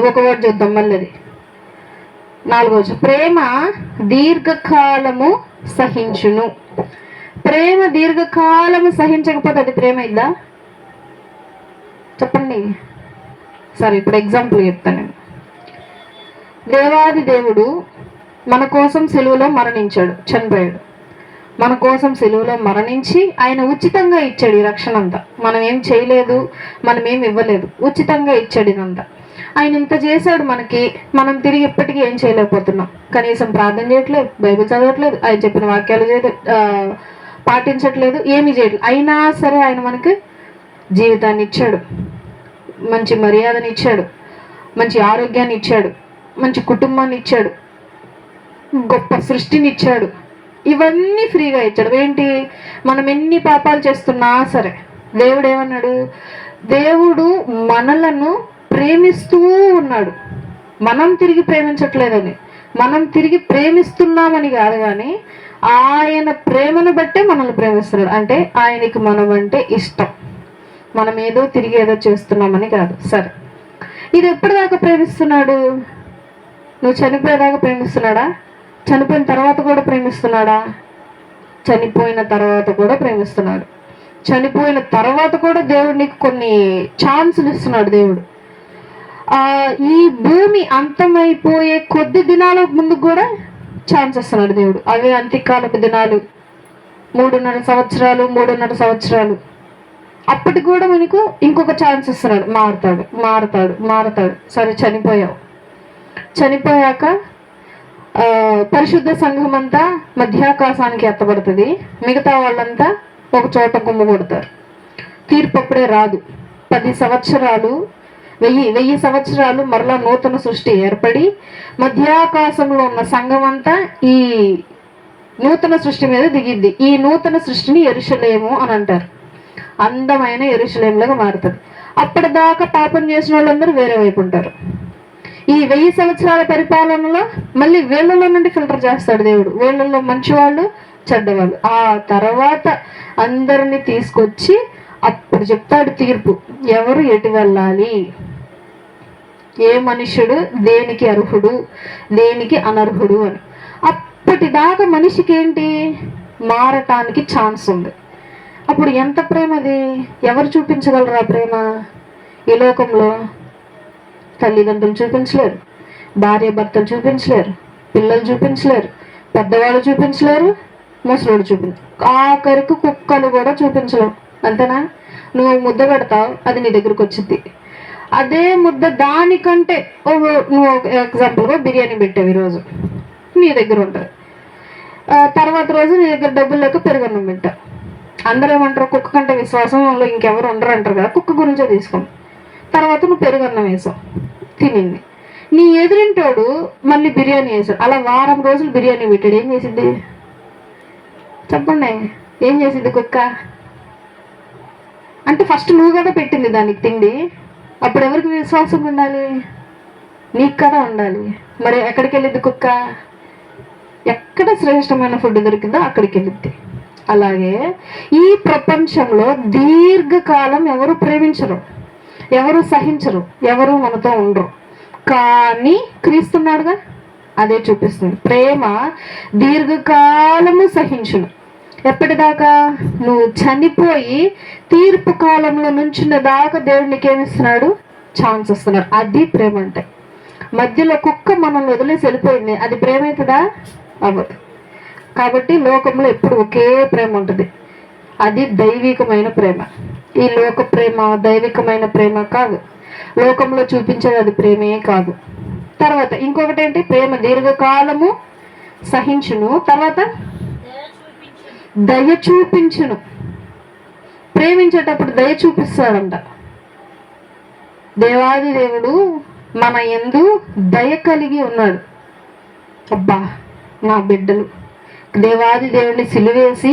ఒక వర్డ్ చూద్దాం. మళ్ళీ 4వ ప్రేమ దీర్ఘకాలము సహించును. ప్రేమ దీర్ఘకాలము సహించకపోతే అది ప్రేమ ఇద్దా? చెప్పండి. సరే, ఇప్పుడు ఎగ్జాంపుల్ చెప్తాను నేను. దేవాది దేవుడు మన కోసం సిలువలో మరణించాడు, చనిపోయాడు. మన కోసం సిలువలో మరణించి ఆయన ఉచితంగా ఇచ్చాడు ఈ రక్షణ అంతా. మనం ఏం చేయలేదు, మనం ఏం ఇవ్వలేదు, ఉచితంగా ఇచ్చాడు ఇదంతా. ఆయన ఇంత చేశాడు మనకి, మనం తిరిగి ఇప్పటికీ ఏం చేయలేకపోతున్నాం. కనీసం ప్రార్థన చేయట్లేదు, బైబిల్ చదవట్లేదు, ఆయన చెప్పిన వాక్యాలు పాటించట్లేదు, ఏమీ చేయట్లేదు. అయినా సరే ఆయన మనకి జీవితాన్ని ఇచ్చాడు, మంచి మర్యాదని ఇచ్చాడు, మంచి ఆరోగ్యాన్ని ఇచ్చాడు, మంచి కుటుంబాన్ని ఇచ్చాడు, గొప్ప సృష్టిని ఇచ్చాడు. ఇవన్నీ ఫ్రీగా ఇచ్చాడు. ఏంటి, మనం ఎన్ని పాపాలు చేస్తున్నా సరే దేవుడు ఏమన్నాడు? దేవుడు మనలను ప్రేమిస్తూ ఉన్నాడు. మనం తిరిగి ప్రేమించట్లేదని, మనం తిరిగి ప్రేమిస్తున్నామని కాదు, కానీ ఆయన ప్రేమను బట్టే మనల్ని ప్రేమిస్తున్నాడు. అంటే ఆయనకి మనం అంటే ఇష్టం, మనం ఏదో తిరిగి ఏదో చేస్తున్నామని కాదు. సరే, ఇది ఎప్పటిదాకా ప్రేమిస్తున్నాడు? నువ్వు చనిపోయేదాకా ప్రేమిస్తున్నాడా? చనిపోయిన తర్వాత కూడా ప్రేమిస్తున్నాడా? చనిపోయిన తర్వాత కూడా ప్రేమిస్తున్నాడు. చనిపోయిన తర్వాత కూడా దేవుడు నీకు కొన్ని ఛాన్సులు ఇస్తున్నాడు. దేవుడు ఈ భూమి అంతమైపోయే కొద్ది దినాల ముందు కూడా ఛాన్స్ ఇస్తున్నాడు దేవుడు. అవి అంత్యకాలపు దినాలు, 3.5 సంవత్సరాలు. అప్పటికి కూడా మనకు ఇంకొక ఛాన్స్ ఇస్తున్నాడు. మారుతాడు. సరే, చనిపోయాక పరిశుద్ధ సంఘం అంతా మధ్యాకాశానికి ఎత్తబడుతుంది. మిగతా వాళ్ళంతా ఒక చోట గుమ్మగొడతారు. తీర్పు అప్పుడే రాదు. 10 సంవత్సరాలు, 1000 సంవత్సరాలు మరలా నూతన సృష్టి ఏర్పడి మధ్యాకాశంలో ఉన్న సంఘం అంతా ఈ నూతన సృష్టి మీద దిగిద్ది. ఈ నూతన సృష్టిని యెరూషలేము అని అంటారు. అందమైన యెరూషలేములాగా మారుతుంది. అప్పటిదాకా పాపం చేసిన వాళ్ళందరూ వేరే వైపు ఉంటారు. ఈ 1000 సంవత్సరాల పరిపాలనలో మళ్ళీ వీళ్ళలో నుండి ఫిల్టర్ చేస్తాడు దేవుడు. వీళ్ళల్లో మంచివాళ్ళు, చెడ్డవాళ్ళు. ఆ తర్వాత అందరిని తీసుకొచ్చి అప్పుడు చెప్తాడు తీర్పు, ఎవరు ఎటు వెళ్ళాలి, ఏ మనుష్యుడు దేనికి అర్హుడు, దేనికి అనర్హుడు అని. అప్పటిదాకా మనిషికి ఏంటి, మారటానికి ఛాన్స్ ఉంది. అప్పుడు ఎంత ప్రేమ అది! ఎవరు చూపించగలరా ప్రేమ? ఈ లోకంలో తల్లిదండ్రులు చూపించలేరు, భార్య భర్తలు చూపించలేరు, పిల్లలు చూపించలేరు, పెద్దవాళ్ళు చూపించలేరు, ముసలోడు ఆఖరికి కుక్కలు కూడా చూపించలేవు. అంతేనా? నువ్వు ముద్ద పెడతావు, అది నీ దగ్గరకు వచ్చింది. అదే ముద్ద దానికంటే నువ్వు ఎగ్జాంపుల్గా బిర్యానీ పెట్టావు, ఈరోజు నీ దగ్గర ఉంటుంది. తర్వాత రోజు నీ దగ్గర డబ్బులు లేక పెరుగన్నం పెట్టావు. అందరూ ఏమంటారు, కుక్క కంటే విశ్వాసంలో ఇంకెవరు ఉండరు అంటారు కదా. కుక్క గురించే తీసుకోండి. తర్వాత నువ్వు పెరుగన్నం వేసావు, తినింది. నీ ఎదురింటోడు మళ్ళీ బిర్యానీ వేసాడు. అలా వారం రోజులు బిర్యానీ పెట్టాడు. ఏం చేసిద్ది చెప్పండి? ఏం చేసిద్ది కుక్క? అంటే ఫస్ట్ నువ్వు కదా పెట్టింది దానికి తిండి. అప్పుడు ఎవరికి విశ్వాసం ఉండాలి? నీకు కదా ఉండాలి. మరి ఎక్కడికి వెళ్ళిద్ది కుక్క? ఎక్కడ శ్రేష్టమైన ఫుడ్ దొరికిందో అక్కడికి వెళ్ళిద్ది. అలాగే ఈ ప్రపంచంలో దీర్ఘకాలం ఎవరు ప్రేమించరు, ఎవరు సహించరు, ఎవరు మనతో ఉండరు. కానీ క్రీస్తున్నాడుగా, అదే చూపిస్తుంది. ప్రేమ దీర్ఘకాలము సహించును. ఎప్పటిదాకా? నువ్వు చనిపోయి తీర్పు కాలంలో నుంచిన దాకా దేవుడు నీకేమిస్తున్నాడు? ఛాన్స్ ఇస్తున్నాడు. అది ప్రేమ అంటే. మధ్యలో కుక్క మనల్ని వదిలేసి వెళ్ళిపోయింది, అది ప్రేమ అవుతుందా? అవ్వదు. కాబట్టి లోకంలో ఎప్పుడు ఒకే ప్రేమ ఉంటుంది, అది దైవికమైన ప్రేమ. ఈ లోక ప్రేమ దైవికమైన ప్రేమ కాదు. లోకంలో చూపించేది అది ప్రేమే కాదు. తర్వాత ఇంకొకటి ఏంటి? ప్రేమ దీర్ఘకాలము సహించును. తర్వాత దయ చూపించును. ప్రేమించేటప్పుడు దయ చూపిస్తాడంట. దేవాది దేవుడు మన యందు దయ కలిగి ఉన్నాడు. అబ్బా, నా బిడ్డలు దేవాది దేవుడిని సిలువేసి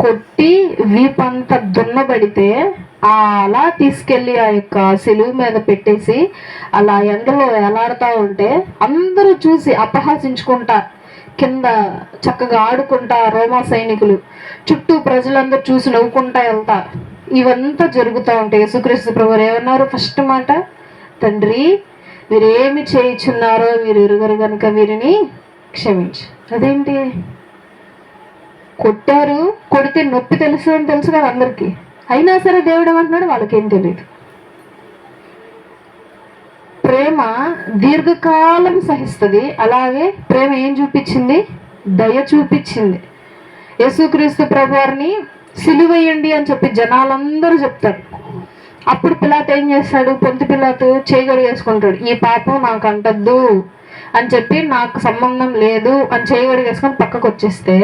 కొట్టి వీపంతా దున్నబడితే అలా తీసుకెళ్ళి ఆ యొక్క సిలువు మీద పెట్టేసి అలా ఎండలో ఎలాడుతూ ఉంటే అందరూ చూసి అపహాసించుకుంటా, కింద చక్కగా ఆడుకుంటా, రోమా సైనికులు చుట్టూ ప్రజలందరూ చూసి నవ్వుకుంటా వెళ్తా, ఇవంతా జరుగుతూ ఉంటాయి. యేసుక్రీస్తు ప్రభువు ఏమన్నారు? ఫస్ట్ మాట, తండ్రి వీరేమి చేయుచున్నారో వీరు ఎరుగరు కనుక వీరిని క్షమించు. అదేంటి, కొట్టారు, కొడితే నొప్పి తెలుసు అని తెలుసు కదా అందరికీ, అయినా సరే దేవుడు ఏమంటున్నాడు, వాళ్ళకేం తెలియదు. ప్రేమ దీర్ఘకాలం సహిస్తుంది. అలాగే ప్రేమ ఏం చూపించింది, దయ చూపించింది. యేసుక్రీస్తు ప్రభువారిని సిలువేయండి అని చెప్పి జనాలందరూ చెప్తారు. అప్పుడు పిలాతు ఏం చేస్తాడు, పొంతి పిలాతు చేయగడిగేసుకుంటాడు, ఈ పాపం నాకు అంటద్దు అని చెప్పి, నాకు సంబంధం లేదు అని చేయగడిగేసుకొని పక్కకు వచ్చేస్తే,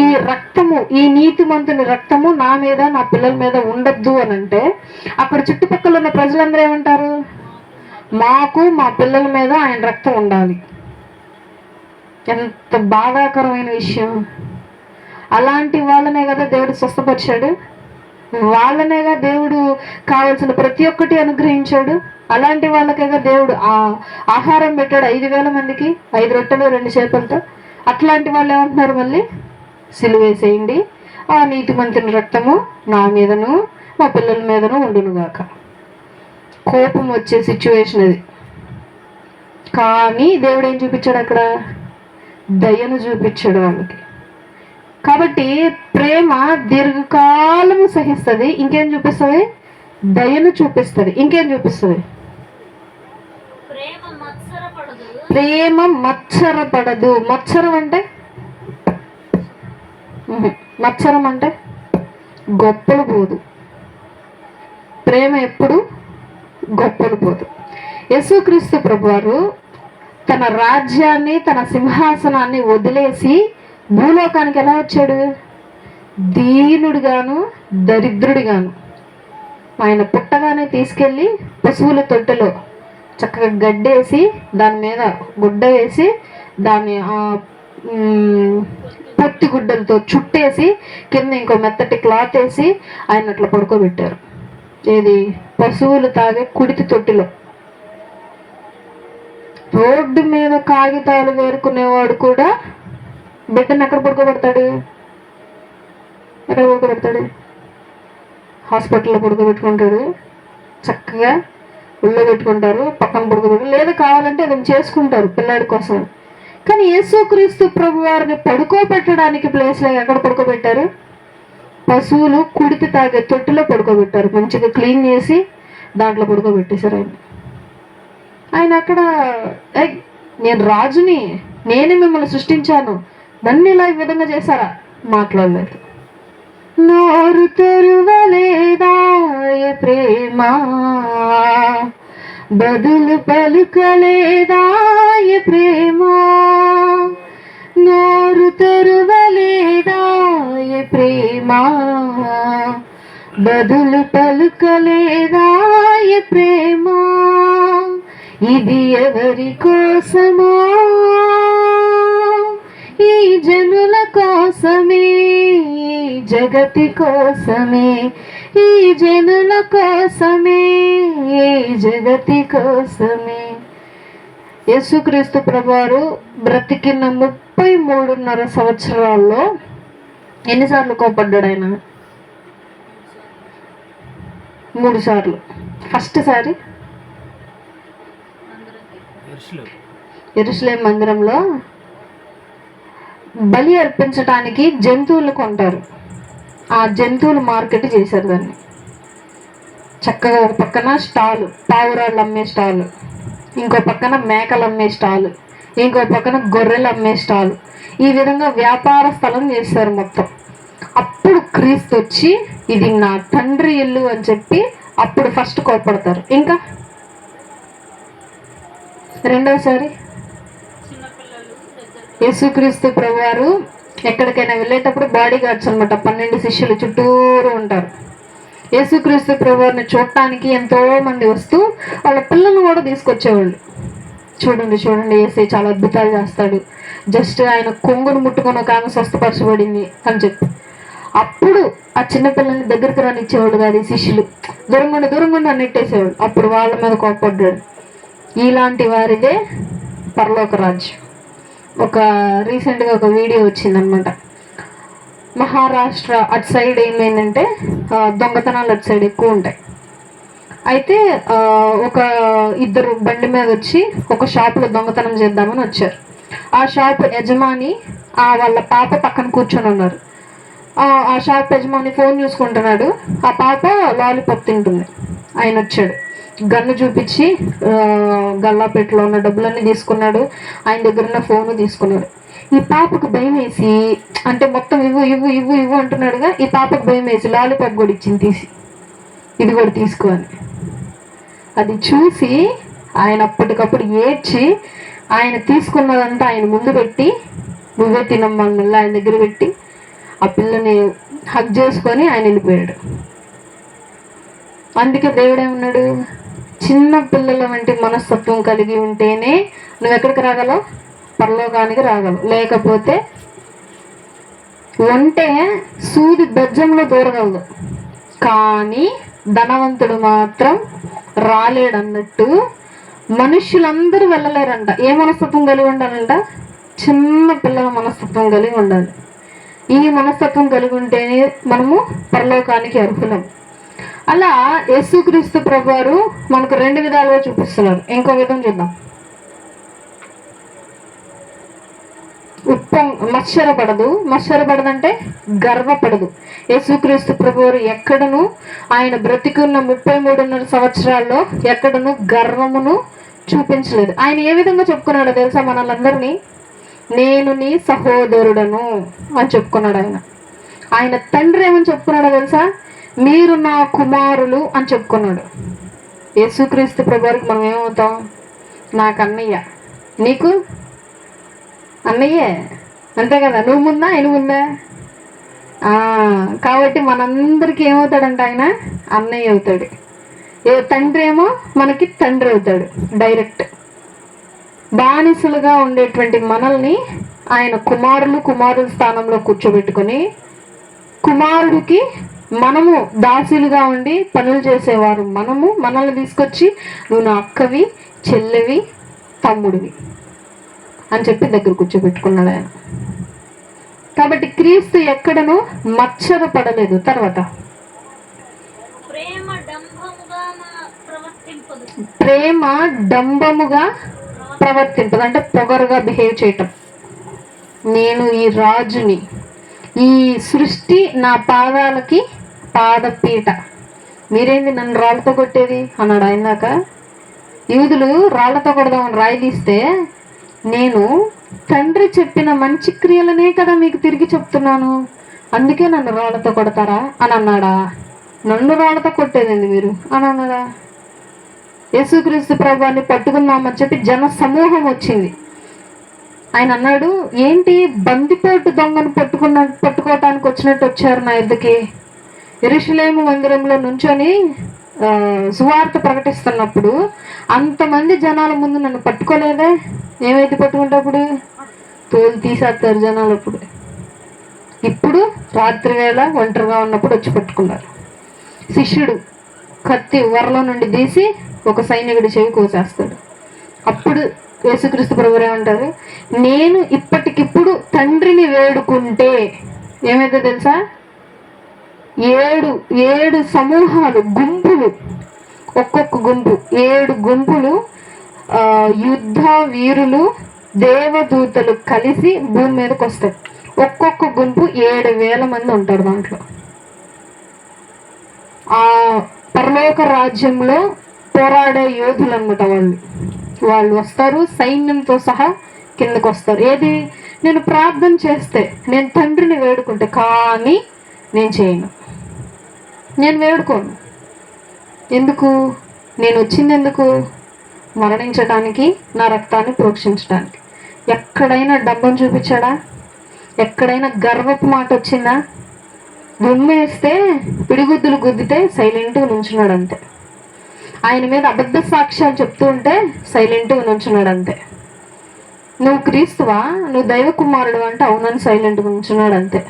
ఈ రక్తము, ఈ నీతిమంతుని రక్తము నా మీద నా పిల్లల మీద ఉండద్దు అని అంటే, అక్కడ చుట్టుపక్కల ఉన్న ప్రజలందరూ ఏమంటారు, మాకు మా పిల్లల మీద ఆయన రక్తం ఉండాలి. ఎంత బాధాకరమైన విషయం. అలాంటి వాళ్ళనే కదా దేవుడు స్వస్థపరిచాడు, వాళ్ళనేగా దేవుడు కావాల్సిన ప్రతి ఒక్కటి అనుగ్రహించాడు. అలాంటి వాళ్ళకేగా దేవుడు ఆహారం పెట్టాడు 5,000 మందికి, 5 రొట్టెలు 2 చేపలతో. అట్లాంటి వాళ్ళు ఏమంటున్నారు, మళ్ళీ సిలువేసేయండి, ఆ నీతిమంతుని రక్తము నా మీదను మా పిల్లల మీదను ఉండునుగాక. కోపం వచ్చే సిచ్యువేషన్ అది. కానీ దేవుడు ఏం చూపించాడు అక్కడ, దయను చూపించాడు వాళ్ళకి. కాబట్టి ప్రేమ దీర్ఘకాలం సహిస్తుంది. ఇంకేం చూపిస్తుంది, దయను చూపిస్తుంది. ఇంకేం చూపిస్తుంది, ప్రేమ మత్సరపడదు. మత్సరం అంటే గొప్పలు పోదు. ప్రేమ ఎప్పుడు గొప్పలు పోదు. యేసుక్రీస్తు ప్రభువారు తన రాజ్యాన్ని, తన సింహాసనాన్ని వదిలేసి భూలోకానికి ఎలా వచ్చాడు, దీనుడిగాను దరిద్రుడిగాను. ఆయన పుట్టగానే తీసుకెళ్ళి పశువుల తొట్టెలో చక్కగా గడ్డేసి, దాని మీద గుడ్డ వేసి, దాన్ని పొత్తి గుడ్డలతో చుట్టేసి, కింద ఇంకో మెత్తటి క్లాత్ వేసి ఆయన అట్లా పడుకోబెట్టారు. ఏది, పశువులు తాగే కుడితి తొట్టిలో. రోడ్డు మీద కాగితాలు వేరుకునేవాడు కూడా బిడ్డను ఎక్కడ పడుకోబెడతాడు, హాస్పిటల్లో పడుకోబెట్టుకుంటాడు, చక్కగా ఉళ్ళో పెట్టుకుంటారు, పక్కన పడుకోబెట్టు, లేదా కావాలంటే అతను చేసుకుంటారు పిల్లాడి కోసం. కానీ యేసుక్రీస్తు ప్రభు వారిని పడుకోబెట్టడానికి ప్లేస్లో ఎక్కడ పడుకోబెట్టారు, పశువులు కుడితి తాగే తొట్టిలో పడుకోబెట్టారు. మంచిగా క్లీన్ చేసి దాంట్లో పడుకోబెట్టేశారు ఆయన అక్కడ నేను రాజుని, నేనే మిమ్మల్ని సృష్టించాను, నన్ను ఇలా ఈ విధంగా చేశారా, మాట్లాడలేదు. నోరు తెరువలేదాయ ప్రేమ, బదులు పలుకలేదాయ ప్రేమ. నోరు తెరువలేదాయ ప్రేమ, బదులు పలుకలేదాయ ప్రేమ. ఇది ఎవరి కోసమో, ఈ జనుల కోసమే, జగతి కోసమే, ఈ జనుల కోసమే, జగతి కోసమే. యేసుక్రీస్తు ప్రభువారు బ్రతికిన 33.5 సంవత్సరాల్లో ఎన్నిసార్లు కోపడ్డాడు ఆయన? 3 సార్లు. ఫస్ట్ సారి యెరూషలేము మందిరంలో బలి అర్పించడానికి జంతువులు కొంటారు. ఆ జంతువులు మార్కెట్ చేశారు దాన్ని. చక్కగా ఒక పక్కన స్టాలు, పావురాళ్ళు అమ్మే స్టాలు, ఇంకో పక్కన మేకలు అమ్మే స్టాలు, ఇంకో పక్కన గొర్రెలు అమ్మే స్టాలు. ఈ విధంగా వ్యాపార స్థలం చేశారు మొత్తం. అప్పుడు క్రీస్తు వచ్చి ఇది నా తండ్రి ఇల్లు అని చెప్పి అప్పుడు ఫస్ట్ కోపడతారు. ఇంకా రెండోసారి యేసుక్రీస్తు ప్రభువారు ఎక్కడికైనా వెళ్ళేటప్పుడు బాడీ గార్డ్స్ అనమాట, 12 శిష్యులు చుట్టూరు ఉంటారు. యేసుక్రీస్తు ప్రభువారిని చూడటానికి ఎంతో మంది వస్తూ వాళ్ళ పిల్లలు కూడా తీసుకొచ్చేవాళ్ళు. చూడండి చూడండి, యేసయ్య చాలా అద్భుతాలు చేస్తాడు, జస్ట్ ఆయన కొంగును ముట్టుకొని ఒక ఆమె స్వస్థపరచబడింది అని చెప్పి. అప్పుడు ఆ చిన్నపిల్లల్ని దగ్గరికి రానిచ్చేవాడు కాదు ఈ శిష్యులు, దూరంగా నెట్టేసేవాడు. అప్పుడు వాళ్ళ మీద కోపడ్డాడు. ఇలాంటి వారిదే పరలోక రాజ్యం. రీసెంట్గా ఒక వీడియో వచ్చిందనమాట. మహారాష్ట్ర అటు సైడ్ ఏమైందంటే దొంగతనాలు అటు సైడ్ ఎక్కువ ఉంటాయి. అయితే ఒక ఇద్దరు బండి మీద వచ్చి ఒక షాపులో దొంగతనం చేద్దామని వచ్చారు. ఆ షాప్ యజమాని వాళ్ళ పాప పక్కన కూర్చొని ఉన్నారు. ఆ షాప్ యజమాని ఫోన్ చూసుకుంటున్నాడు, ఆ పాప లాలీపాప్ తింటుంది. ఆయన వచ్చాడు, గన్ను చూపించి గల్లాపెట్టలో ఉన్న డబ్బులన్నీ తీసుకున్నాడు, ఆయన దగ్గర ఉన్న ఫోను తీసుకున్నాడు. ఈ పాపకు భయం వేసి, అంటే మొత్తం ఇవ్వు ఇవ్వు ఇవ్వు ఇవ్వు అంటున్నాడుగా, ఈ పాపకు భయం వేసి లాలీపాప్ కూడా ఇచ్చింది తీసి, ఇది కూడా తీసుకో అని. అది చూసి ఆయన అప్పటికప్పుడు ఏడ్చి ఆయన తీసుకున్నదంతా ఆయన ముందు పెట్టి, నువ్వే తినమ్మని ఆయన దగ్గర పెట్టి ఆ పిల్లని హగ్ చేసుకొని ఆయన వెళ్ళిపోయాడు. అందుకే దేవుడేమన్నాడు, చిన్న పిల్లల వంటి మనస్తత్వం కలిగి ఉంటేనే నువ్వు ఎక్కడికి రాగలవు, పరలోకానికి రాగలవు. లేకపోతే ఉంటే సూది బెజ్జంలో దూరగలదు, కానీ ధనవంతుడు మాత్రం రాలేడన్నట్టు మనుషులందరూ వెళ్ళలేరంట. ఏ మనస్తత్వం కలిగి ఉండాలంట, చిన్న పిల్లల మనస్తత్వం కలిగి ఉండాలి. ఈ మనస్తత్వం కలిగి ఉంటేనే మనము పరలోకానికి అర్హులం. అలా యేసుక్రీస్తు ప్రభువారు మనకు 2 విధాలుగా చూపిస్తున్నారు. ఇంకో విధం చూద్దాం. మత్సరపడదంటే గర్వపడదు. యేసుక్రీస్తు ప్రభువారు ఎక్కడను ఆయన బ్రతికున్న 33.5 సంవత్సరాల్లో ఎక్కడను గర్వమును చూపించలేదు. ఆయన ఏ విధంగా చెప్పుకున్నాడో తెలుసా, మనల్ని నేను నీ సహోదరుడను అని చెప్పుకున్నాడు. ఆయన తండ్రి ఏమని చెప్పుకున్నాడో తెలుసా, మీరు నా కుమారులు అని చెప్పుకున్నాడు. యేసుక్రీస్తు ప్రభువారికి మనం ఏమవుతాం, నాకు అన్నయ్య, నీకు అన్నయ్యే, అంతే కదా. నువ్వు ముందా ఆయన ముందా? కాబట్టి మనందరికీ ఏమవుతాడంట, ఆయన అన్నయ్య అవుతాడు. తండ్రి ఏమో మనకి తండ్రి అవుతాడు డైరెక్ట్. బానిసలుగా ఉండేటువంటి మనల్ని ఆయన కుమారుల స్థానంలో కూర్చోబెట్టుకొని, కుమారుడికి మనము దాసులుగా ఉండి పనులు చేసేవారు మనల్ని తీసుకొచ్చి నువ్వు నా అక్కవి, చెల్లెవి, తమ్ముడివి అని చెప్పి దగ్గర కూర్చోబెట్టుకున్నాడు ఆయన. కాబట్టి క్రీస్తు ఎక్కడను మత్సరపడలేదు. తర్వాత ప్రేమ డంబముగా ప్రవర్తింపదు, అంటే పొగరుగా బిహేవ్ చేయటం. నేను ఈ రాజుని, ఈ సృష్టి నా పాదాలకి పాదపీట, మీరేంది నన్ను రాళ్ళతో కొట్టేది అన్నాడు. ఆయనాక యూదులు రాళ్లతో కొడదామని రాయి తీస్తే, నేను తండ్రి చెప్పిన మంచి క్రియలనే కదా మీకు తిరిగి చెప్తున్నాను, అందుకే నన్ను రాళ్లతో కొడతారా అని అన్నాడా? నన్ను రాళ్లతో కొట్టేదండి మీరు అని అన్నాడా? యేసుక్రీస్తు ప్రభువాన్ని పట్టుకుందామని చెప్పి జన సమూహం వచ్చింది. ఆయన అన్నాడు, ఏంటి బందిపోటు దొంగను పట్టుకోవటానికి వచ్చినట్టు వచ్చారు నా ఎద్దుకి. యెరూషలేము మందిరంలో నుంచొని సువార్త ప్రకటిస్తున్నప్పుడు అంతమంది జనాల ముందు నన్ను పట్టుకోలేదే, ఏమైతే పట్టుకుంటప్పుడు తోలు తీసేస్తారు జనాలు. ఇప్పుడు రాత్రి వేళ ఒంటరిగా ఉన్నప్పుడు వచ్చి పట్టుకున్నారు. శిష్యుడు కత్తి వరలో నుండి తీసి ఒక సైనికుడి చెవి కోసేస్తాడు. అప్పుడు యేసుక్రీస్తు ప్రభువు ఏమంటారు, నేను ఇప్పటికిప్పుడు తండ్రిని వేడుకుంటే ఏమైతే తెలుసా, 7 సమూహాలు, గుంపులు, ఒక్కొక్క గుంపు 7 గుంపులు, యుద్ధ వీరులు, దేవదూతలు కలిసి భూమి మీదకి వస్తాయి. ఒక్కొక్క గుంపు 7,000 మంది ఉంటారు దాంట్లో. ఆ పరలోక రాజ్యంలో పోరాడే యోధులు అన్నమాట వాళ్ళు వస్తారు, సైన్యంతో సహా కిందకు వస్తారు. ఏది, నేను ప్రార్థన చేస్తే, నేను తండ్రిని వేడుకుంటే, కానీ నేను చేయను, నేను వేడుకోను. ఎందుకు? నేను వచ్చింది ఎందుకు? మరణించడానికి, నా రక్తాన్ని ప్రోక్షించడానికి. ఎక్కడైనా డబ్బను చూపించాడా? ఎక్కడైనా గర్వపు మాట వచ్చిందా? గుమ్మేస్తే పిడిగుద్దులు గుద్దితే సైలెంట్గా నుంచున్నాడు అంతే. ఆయన మీద అబద్ధ సాక్ష్యాలు చెప్తూ ఉంటే సైలెంట్గా నుంచున్నాడు అంతే. నువ్వు క్రీస్తువా, నువ్వు దైవ కుమారుడు అంటే అవునని సైలెంట్గా నుంచున్నాడు అంతే.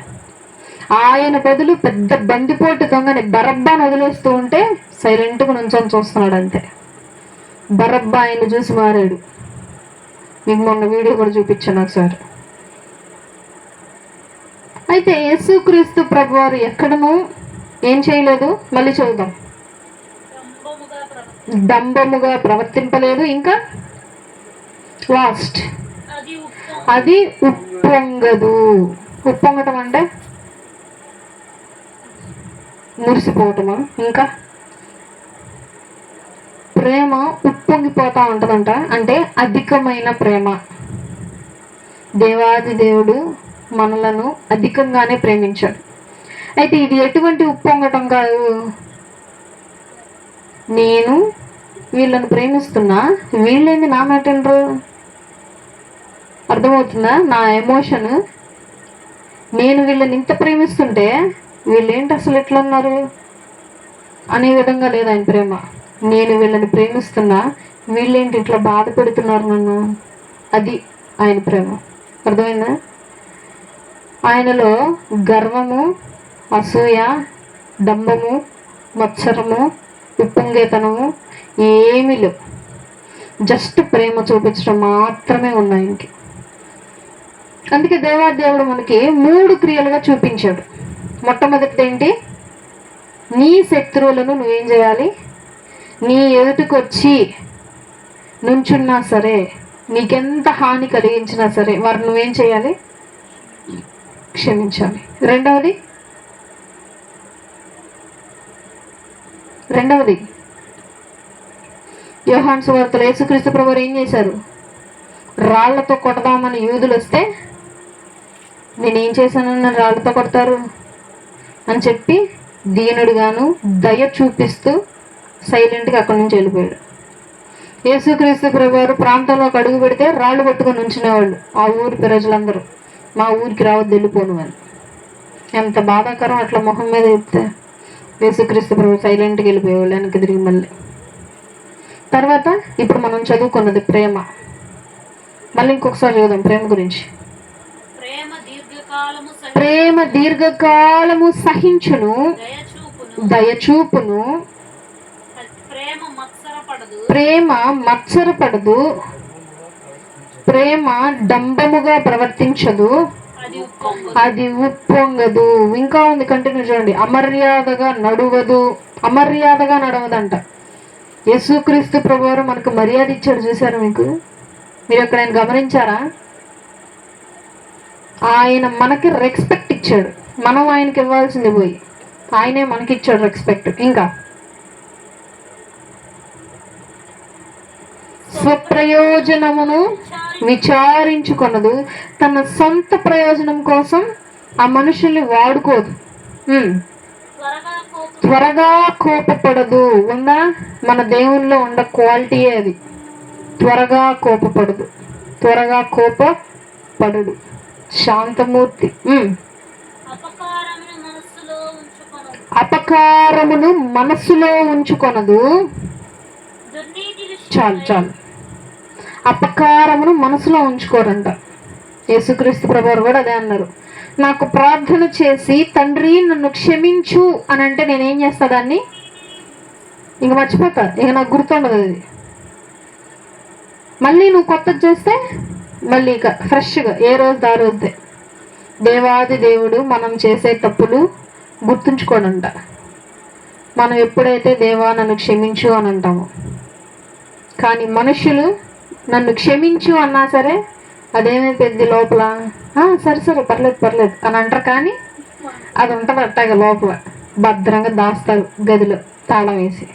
ఆయన బదులు పెద్ద బందిపోటు దొంగని బరబ్బాను వదిలేస్తూ ఉంటే సైలెంట్గా నుంచొని చూస్తున్నాడు అంతే. బరబ్బా ఆయన చూసి మారాడు. మీకు మొన్న వీడియో కూడా చూపించాను ఒకసారి. అయితే యేసుక్రీస్తు ప్రభువారు ఎక్కడను ఏం చేయలేదు. మళ్ళీ చదువుదాం. డంబముగా ప్రవర్తింపలేదు. ఇంకా లాస్ట్, అది ఉప్పొంగదు. ఉప్పొంగటం అంటే మురిసిపోవటమా? ఇంకా ప్రేమ ఉప్పొంగిపోతా ఉంటదంట, అంటే అధికమైన ప్రేమ. దేవాది దేవుడు మనలను అధికంగానే ప్రేమించాడు. అయితే ఇది ఎటువంటి ఉప్పొంగటం కాదు. నేను వీళ్ళను ప్రేమిస్తున్నా, వీళ్ళేంది నా మాట వినరు. అర్థమవుతుందా నా ఎమోషన్? నేను వీళ్ళని ఇంత ప్రేమిస్తుంటే వీళ్ళేంటి అసలు ఎట్లా ఉన్నారు అనే విధంగా లేదు ఆయన ప్రేమ. నేను వీళ్ళని ప్రేమిస్తున్నా, వీళ్ళేంటి ఇట్లా బాధ పెడుతున్నారు నన్ను, అది ఆయన ప్రేమ. అర్థమైందా? ఆయనలో గర్వము, అసూయ, డంబము, మత్సరము, ఉప్పొంగేతనము ఏమీ లేవు. జస్ట్ ప్రేమ చూపించడం మాత్రమే ఉన్నాయి ఆయనకి. అందుకే దేవాదేవుడు మనకి 3 క్రియలుగా చూపించాడు. మొట్టమొదటిది ఏంటి? నీ శత్రువులను నువ్వేం చేయాలి? నీ ఎదుటికి వచ్చి నుంచున్నా సరే, నీకెంత హాని కలిగించినా సరే వారు నువ్వేం చేయాలి? క్షమించాలి. రెండవది యోహాను సువార్తలో యేసుక్రీస్తు ప్రభువారు ఏం చేశారు? రాళ్లతో కొడదామని యూదులు వస్తే, నేనేం చేశానని రాళ్లతో కొడతారు అని చెప్పి దీనుడుగాను దయ చూపిస్తూ సైలెంట్గా అక్కడి నుంచి వెళ్ళిపోయాడు. యేసుక్రీస్తు ప్రభువారు ప్రాంతంలో అడుగు పెడితే రాళ్ళు పట్టుకొని ఉంచునేవాళ్ళు ఆ ఊరి ప్రజలందరూ. మా ఊరికి రావద్దు, వెళ్ళిపోను అని. ఎంత బాధాకరం అట్లా మొహం మీద చెప్తే. యేసుక్రీస్తు ప్రభు సైలెంట్గా వెళ్ళిపోయేవాళ్ళు వెనక్కి తిరిగి మళ్ళీ. తర్వాత ఇప్పుడు మనం చదువుకున్నది ప్రేమ. మళ్ళీ ఇంకొకసారి చూద్దాం ప్రేమ గురించి. ప్రేమ దీర్ఘకాలము సహించును, దయచూపును, ప్రేమ మత్సరపడదు, ప్రేమ డంబముగా ప్రవర్తించదు, అది ఉప్పొంగదు. ఇంకా ఉంది, కంటిన్యూ చూడండి. అమర్యాదగా నడవదంట. యేసుక్రీస్తు ప్రభువారు మనకు మర్యాద ఇచ్చాడు. చూసారు మీరు ఎక్కడైనా గమనించారా? ఆయన మనకి రెస్పెక్ట్ ఇచ్చాడు. మనం ఆయనకి ఇవ్వాల్సింది పోయి ఆయనే మనకి ఇచ్చాడు రెస్పెక్ట్. ఇంకా స్వప్రయోజనమును విచారించుకొనదు, తన సొంత ప్రయోజనం కోసం ఆ మనుషుల్ని వాడుకోదు, త్వరగా కోపపడదు. ఉందా? మన దేవుల్లో ఉండ క్వాలిటీయే అది. త్వరగా కోపపడడు, శాంతమూర్తి. అపకారమును మనస్సులో ఉంచుకొనదు. చాలు. అపకారమును మనసులో ఉంచుకోరంట. యేసుక్రీస్తు ప్రభువారు కూడా అదే అన్నారు. నాకు ప్రార్థన చేసి తండ్రి నన్ను క్షమించు అని అంటే నేనేం చేస్తా? దాన్ని ఇంక మర్చిపోతా, ఇక నాకు గుర్తుండదు అది. మళ్ళీ నువ్వు కొత్తది చేస్తే మళ్ళీ ఇక ఫ్రెష్గా ఏ రోజు ఆ రోజే. దేవాది దేవుడు మనం చేసే తప్పులు గుర్తుంచుకోడంట. మనం ఎప్పుడైతే దేవా నన్ను క్షమించు అని అంటామో, కానీ మనుషులు నన్ను క్షమించు అన్నా సరే అదేమైపోయింది లోపల, సరే పర్లేదు అని అంటారు. కానీ అది ఉంటుంది అట్టాగా లోపల భద్రంగా దాస్తారు గదిలో తాళం వేసి.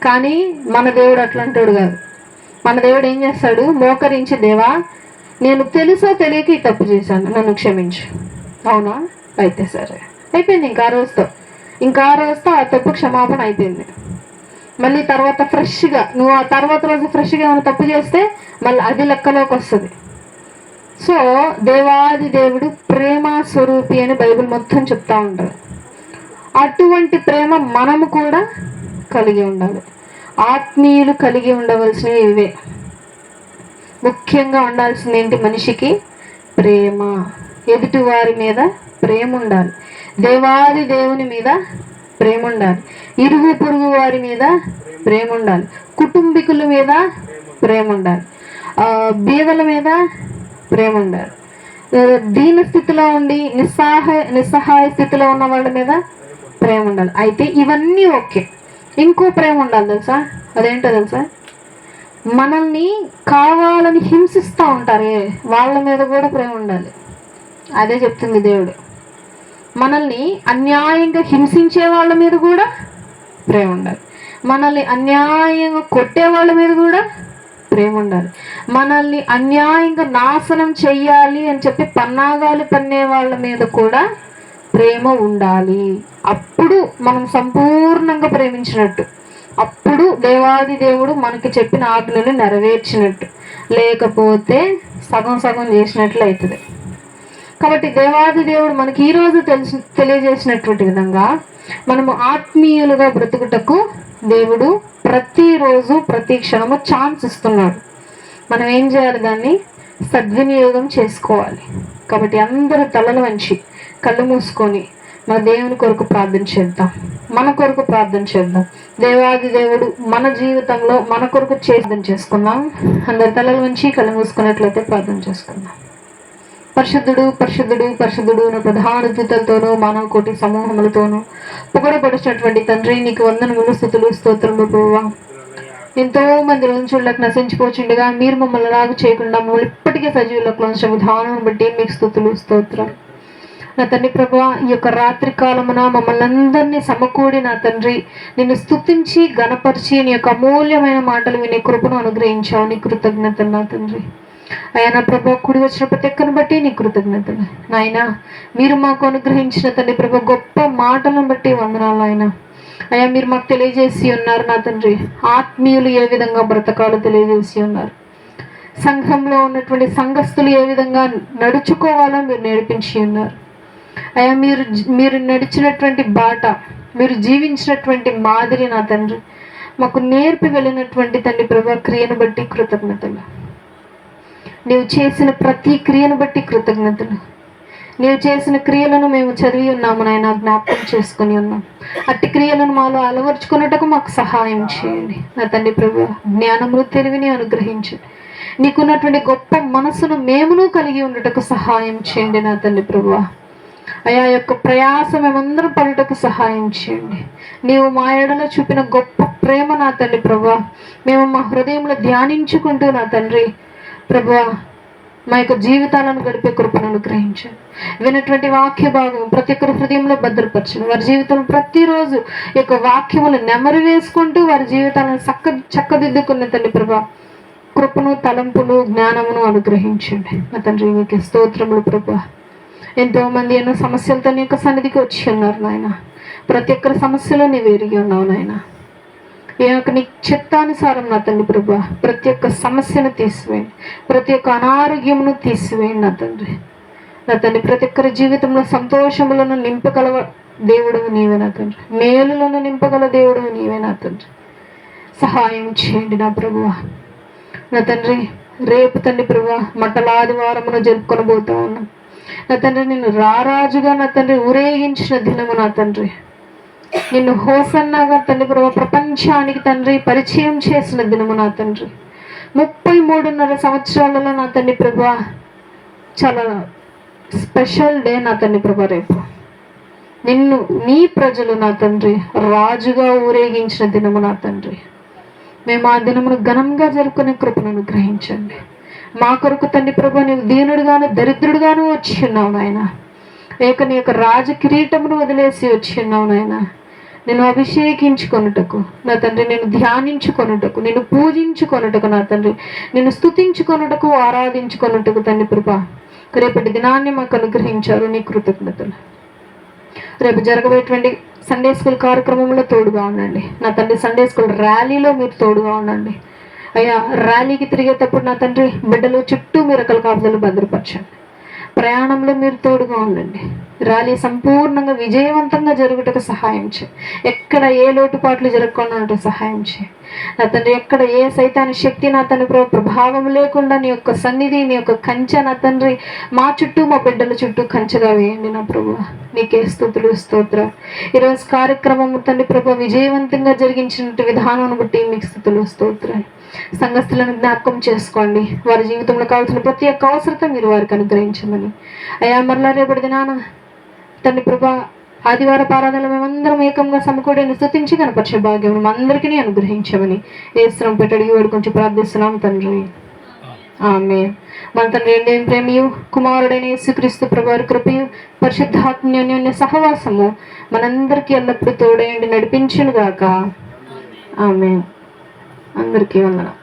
కానీ మన దేవుడు అట్లాంటాడు కాదు. మన దేవుడు ఏం చేస్తాడు? మోకరించి, దేవా నేను తెలుసో తెలియక ఈ తప్పు చేశాను, నన్ను క్షమించు. అవునా? అయితే సరే, అయిపోయింది. ఇంకా ఆ రోజుతో ఆ తప్పు క్షమాపణ అయిపోయింది. మళ్ళీ తర్వాత ఫ్రెష్గా నువ్వు ఆ తర్వాత రోజు ఫ్రెష్గా ఏమైనా తప్పు చేస్తే మళ్ళీ అది లెక్కలోకి వస్తుంది. సో దేవాది దేవుడు ప్రేమ స్వరూపి అని బైబిల్ మొత్తం చెప్తా ఉంటారు. అటువంటి ప్రేమ మనము కూడా కలిగి ఉండాలి. ఆత్మీయులు కలిగి ఉండవలసినవి ఇవే. ముఖ్యంగా ఉండాల్సింది ఏంటి? మనిషికి ప్రేమ. ఎదుటి వారి మీద ప్రేమ ఉండాలి, దేవాది దేవుని మీద ప్రేమ ఉండాలి, ఇరుగు పొరుగు వారి మీద ప్రేమ ఉండాలి, కుటుంబీకుల మీద ప్రేమ ఉండాలి, బీదల మీద ప్రేమ ఉండాలి, దీన స్థితిలో ఉండి నిస్సహాయ స్థితిలో ఉన్న వాళ్ళ మీద ప్రేమ ఉండాలి. అయితే ఇవన్నీ ఓకే. ఇంకో ప్రేమ ఉండాలి తెలుసా? అదేంటో తెలుసా? మనల్ని కావాలని హింసిస్తూ ఉంటారే వాళ్ళ మీద కూడా ప్రేమ ఉండాలి. అదే చెప్తుంది దేవుడు. మనల్ని అన్యాయంగా హింసించే వాళ్ళ మీద కూడా ప్రేమ ఉండాలి. మనల్ని అన్యాయంగా కొట్టే వాళ్ళ మీద కూడా ప్రేమ ఉండాలి. మనల్ని అన్యాయంగా నాశనం చెయ్యాలి అని చెప్పి పన్నాగాలు పన్నే వాళ్ళ మీద కూడా ప్రేమ ఉండాలి. అప్పుడు మనం సంపూర్ణంగా ప్రేమించినట్టు, అప్పుడు దేవాది దేవుడు మనకి చెప్పిన ఆజ్ఞలు నెరవేర్చినట్టు, లేకపోతే సగం సగం చేసినట్లు అవుతుంది. కాబట్టి దేవాది దేవుడు మనకి ఈరోజు తెలియజేసినటువంటి విధంగా మనము ఆత్మీయులుగా బ్రతుకుటకు దేవుడు ప్రతిరోజు ప్రతి క్షణము ఛాన్స్ ఇస్తున్నాడు. మనం ఏం చేయాలి? దాన్ని సద్వినియోగం చేసుకోవాలి. కాబట్టి అందరూ తలలు వంచి కళ్ళు మూసుకొని మన దేవుని కొరకు ప్రార్థన చేద్దాం, మన కొరకు ప్రార్థన చేద్దాం. దేవాది దేవుడు మన జీవితంలో మన కొరకు చేసుకుందాం. అందరు తలలు వంచి కళ్ళు మూసుకున్నట్లయితే ప్రార్థన చేసుకుందాం. పరిశుద్ధుడు పరిశుద్ధుడు పరిశుద్ధుడు నా ప్రధాన దూతలతోనూ మానవ కోటి సమూహములతోనూ పొగడబడినటువంటి తండ్రి, నీకు వందనములు, స్తుతులు, స్తోత్రములు ప్రభువా. ఎంతో మంది రోజులకు నశించిపోచుండగా మీరు మమ్మల్ని లాగు చేయకుండా మమ్మల్ని ఇప్పటికే సజీవులకు ఉంచిన విధానం బట్టి మీకు స్తుతులు, స్తోత్రం. నా తండ్రి ప్రభువా, ఈ యొక్క రాత్రి కాలమున మమ్మల్ని అందరినీ సమకూడి నా తండ్రి నిన్ను స్తుతించి గణపరిచి నీ యొక్క అమూల్యమైన మాటలు వినే కృపను అనుగ్రహించావు. నీ కృతజ్ఞతలు నా తండ్రి. అయ్యా నా ప్రభు, కూడి వచ్చిన ప్రతి ఒక్కరిని బట్టి నీ కృతజ్ఞతలు నాయన. మీరు మాకు అనుగ్రహించిన తండ్రి ప్రభు గొప్ప మాటలను బట్టి వందనాలు ఆయన. అయ్యా మీరు మాకు తెలియజేసి ఉన్నారు నా తండ్రి, ఆత్మీయులు ఏ విధంగా బ్రతకాలో తెలియజేసి ఉన్నారు. సంఘంలో ఉన్నటువంటి సంఘస్థులు ఏ విధంగా నడుచుకోవాలో మీరు నేర్పించి ఉన్నారు. అయ్యా మీరు నడిచినటువంటి బాట, మీరు జీవించినటువంటి మాదిరి నా తండ్రి మాకు నేర్పి వెళ్ళినటువంటి తండ్రి ప్రభు క్రియను బట్టి కృతజ్ఞతలు. నీవు చేసిన ప్రతి క్రియను బట్టి కృతజ్ఞతలు. నీవు చేసిన క్రియలను మేము చదివి ఉన్నాము నాయన, జ్ఞాపకం చేసుకుని ఉన్నాం. అట్టి క్రియలను మాలో అలవర్చుకున్నటకు మాకు సహాయం చేయండి నా తండ్రి ప్రభు. జ్ఞానమును తెలివిని అనుగ్రహించండి. నీకున్నటువంటి గొప్ప మనసును మేమును కలిగి ఉండటకు సహాయం చేయండి నా తండ్రి ప్రభు. అయా యొక్క ప్రయాస మేమందరం పడుటకు సహాయం చేయండి. నీవు మా ఎడలో చూపిన గొప్ప ప్రేమ నా తండ్రి ప్రభు మేము మా హృదయంలో ధ్యానించుకుంటూ నా తండ్రి ప్రభు మా యొక్క జీవితాలను గడిపే కృపను అనుగ్రహించండి. వినటువంటి వాక్య భాగం ప్రతి ఒక్కరి హృదయంలో భద్రపరచండి. వారి జీవితంలో ప్రతిరోజు ఈ యొక్క వాక్యములు నెమరు వేసుకుంటూ వారి జీవితాలను చక్కదిద్దుకున్న తండ్రి ప్రభు కృపను, తలంపును, జ్ఞానమును అనుగ్రహించండి నా తండ్రి. మీకు స్తోత్రములు ప్రభు. ఎంతో మంది ఎన్నో సమస్యలతో నీ యొక్క సన్నిధికి వచ్చి ఉన్నారు నాయన. ప్రతి ఒక్కరి సమస్యలో నీవు ఎరిగి ఉన్నావు నాయన. ఈ యొక్క నీ చిత్తానుసారం నా తండ్రి ప్రభు ప్రతి ఒక్క సమస్యను తీసివేయండి, ప్రతి ఒక్క అనారోగ్యమును తీసివేయండి నా తండ్రి. నా తండ్రి ప్రతి ఒక్కరి జీవితంలో సంతోషములను నింపగల దేవుడు నీవే నా తండ్రి. మేలులను నింపగల దేవుడు నీవే నా తండ్రి. సహాయం చేయండి నా ప్రభువ. నా తండ్రి రేపు తండ్రి ప్రభు మంటల ఆదివారమును జరుపుకొని పోతా ఉన్నాం నా తండ్రి. నిన్ను రారాజుగా నా తండ్రి ఊరేగించిన దినము నా తండ్రి. నిన్ను హోసన్నాగా తండ్రి ప్రభు ప్రపంచానికి తండ్రి పరిచయం చేసిన దినము నా తండ్రి. 33.5 సంవత్సరాలలో నా తండ్రి ప్రభు చాలా స్పెషల్ డే నా తండ్రి ప్రభు. రేపు నిన్ను నీ ప్రజలు నా తండ్రి రాజుగా ఊరేగించిన దినము నా తండ్రి. మేము ఆ దినమును ఘనంగా జరుపుకునే కృపను అనుగ్రహించండి. మా కొరకు తండ్రి ప్రభు నీవు దీనుడుగాను దరిద్రుడుగాను వచ్చి ఉన్నావు నాయన. నీ యొక్క రాజ కిరీటమును వదిలేసి వచ్చి ఉన్నావు నాయన. నేను అభిషేకించుకొనుటకు నా తండ్రి, నేను ధ్యానించుకొనుటకు, నేను పూజించుకొనుటకు నా తండ్రి, నేను స్తుతించుకొనుటకు, ఆరాధించుకొనుటకు తండ్రి ప్రభా రేపటి దినాన్ని మాకు అనుగ్రహించారు. నీ కృతజ్ఞతలు. రేపు జరగబోయేటువంటి సండే స్కూల్ కార్యక్రమంలో తోడుగా ఉండండి నా తండ్రి. సండే స్కూల్ ర్యాలీలో మీరు తోడుగా ఉండండి అయ్యా. ర్యాలీకి తిరిగేటప్పుడు నా తండ్రి బిడ్డలు చుట్టూ మీరు రకాల కాపుదలు భద్రపరచండి. ప్రయాణంలో మీరు తోడుగా ఉండండి. ర్యాలీ సంపూర్ణంగా విజయవంతంగా జరుగుటకు సహాయం చేయండి. ఎక్కడ ఏ లోటుపాట్లు జరగకుండా సహాయం చేయండి నా తండ్రి. ఎక్కడ ఏ సైతాని శక్తి నా తండ్రి ప్రభావం లేకుండా నీ యొక్క సన్నిధి, నీ యొక్క కంచె నా తండ్రి మా చుట్టూ, మా బిడ్డల చుట్టూ కంచెగా వేయండి నా ప్రభు. నీకే స్తుతులు, స్తోత్రం. ఈరోజు కార్యక్రమం తండ్రి ప్రభు విజయవంతంగా జరిగించినట్టు విధానాన్ని బట్టి మీకు స్తుతులు, స్తోత్రం. సంఘస్థులను జ్ఞాపకం చేసుకోండి. వారి జీవితంలో కావాల్సిన ప్రతి ఒక్క అవసరత మీరు వారికి అనుగ్రహించమని అయ్యా. మరలా రేపటి దినాన తండ్రి ప్రభా ఆదివార ఆరాధనలో మేమందరం ఏకంగా సమకూడిని స్తుతించి కనపరిచే భాగ్యం అందరికీ అనుగ్రహించమని యేసునామమున పెట్టి అడిగి వేడుకొంచి ప్రార్థిస్తున్నాం తండ్రి. ఆమేన్. మన తండ్రి అయిన దేవుని ప్రేమయు కుమారుడైన యేసుక్రీస్తు ప్రభువారి కృపయు పరిశుద్ధాత్మ సహవాసము మనందరికీ ఎల్లప్పుడూ తోడైండి నడిపించును గాక. ఆమేన్. అందరికీ వందనాలు.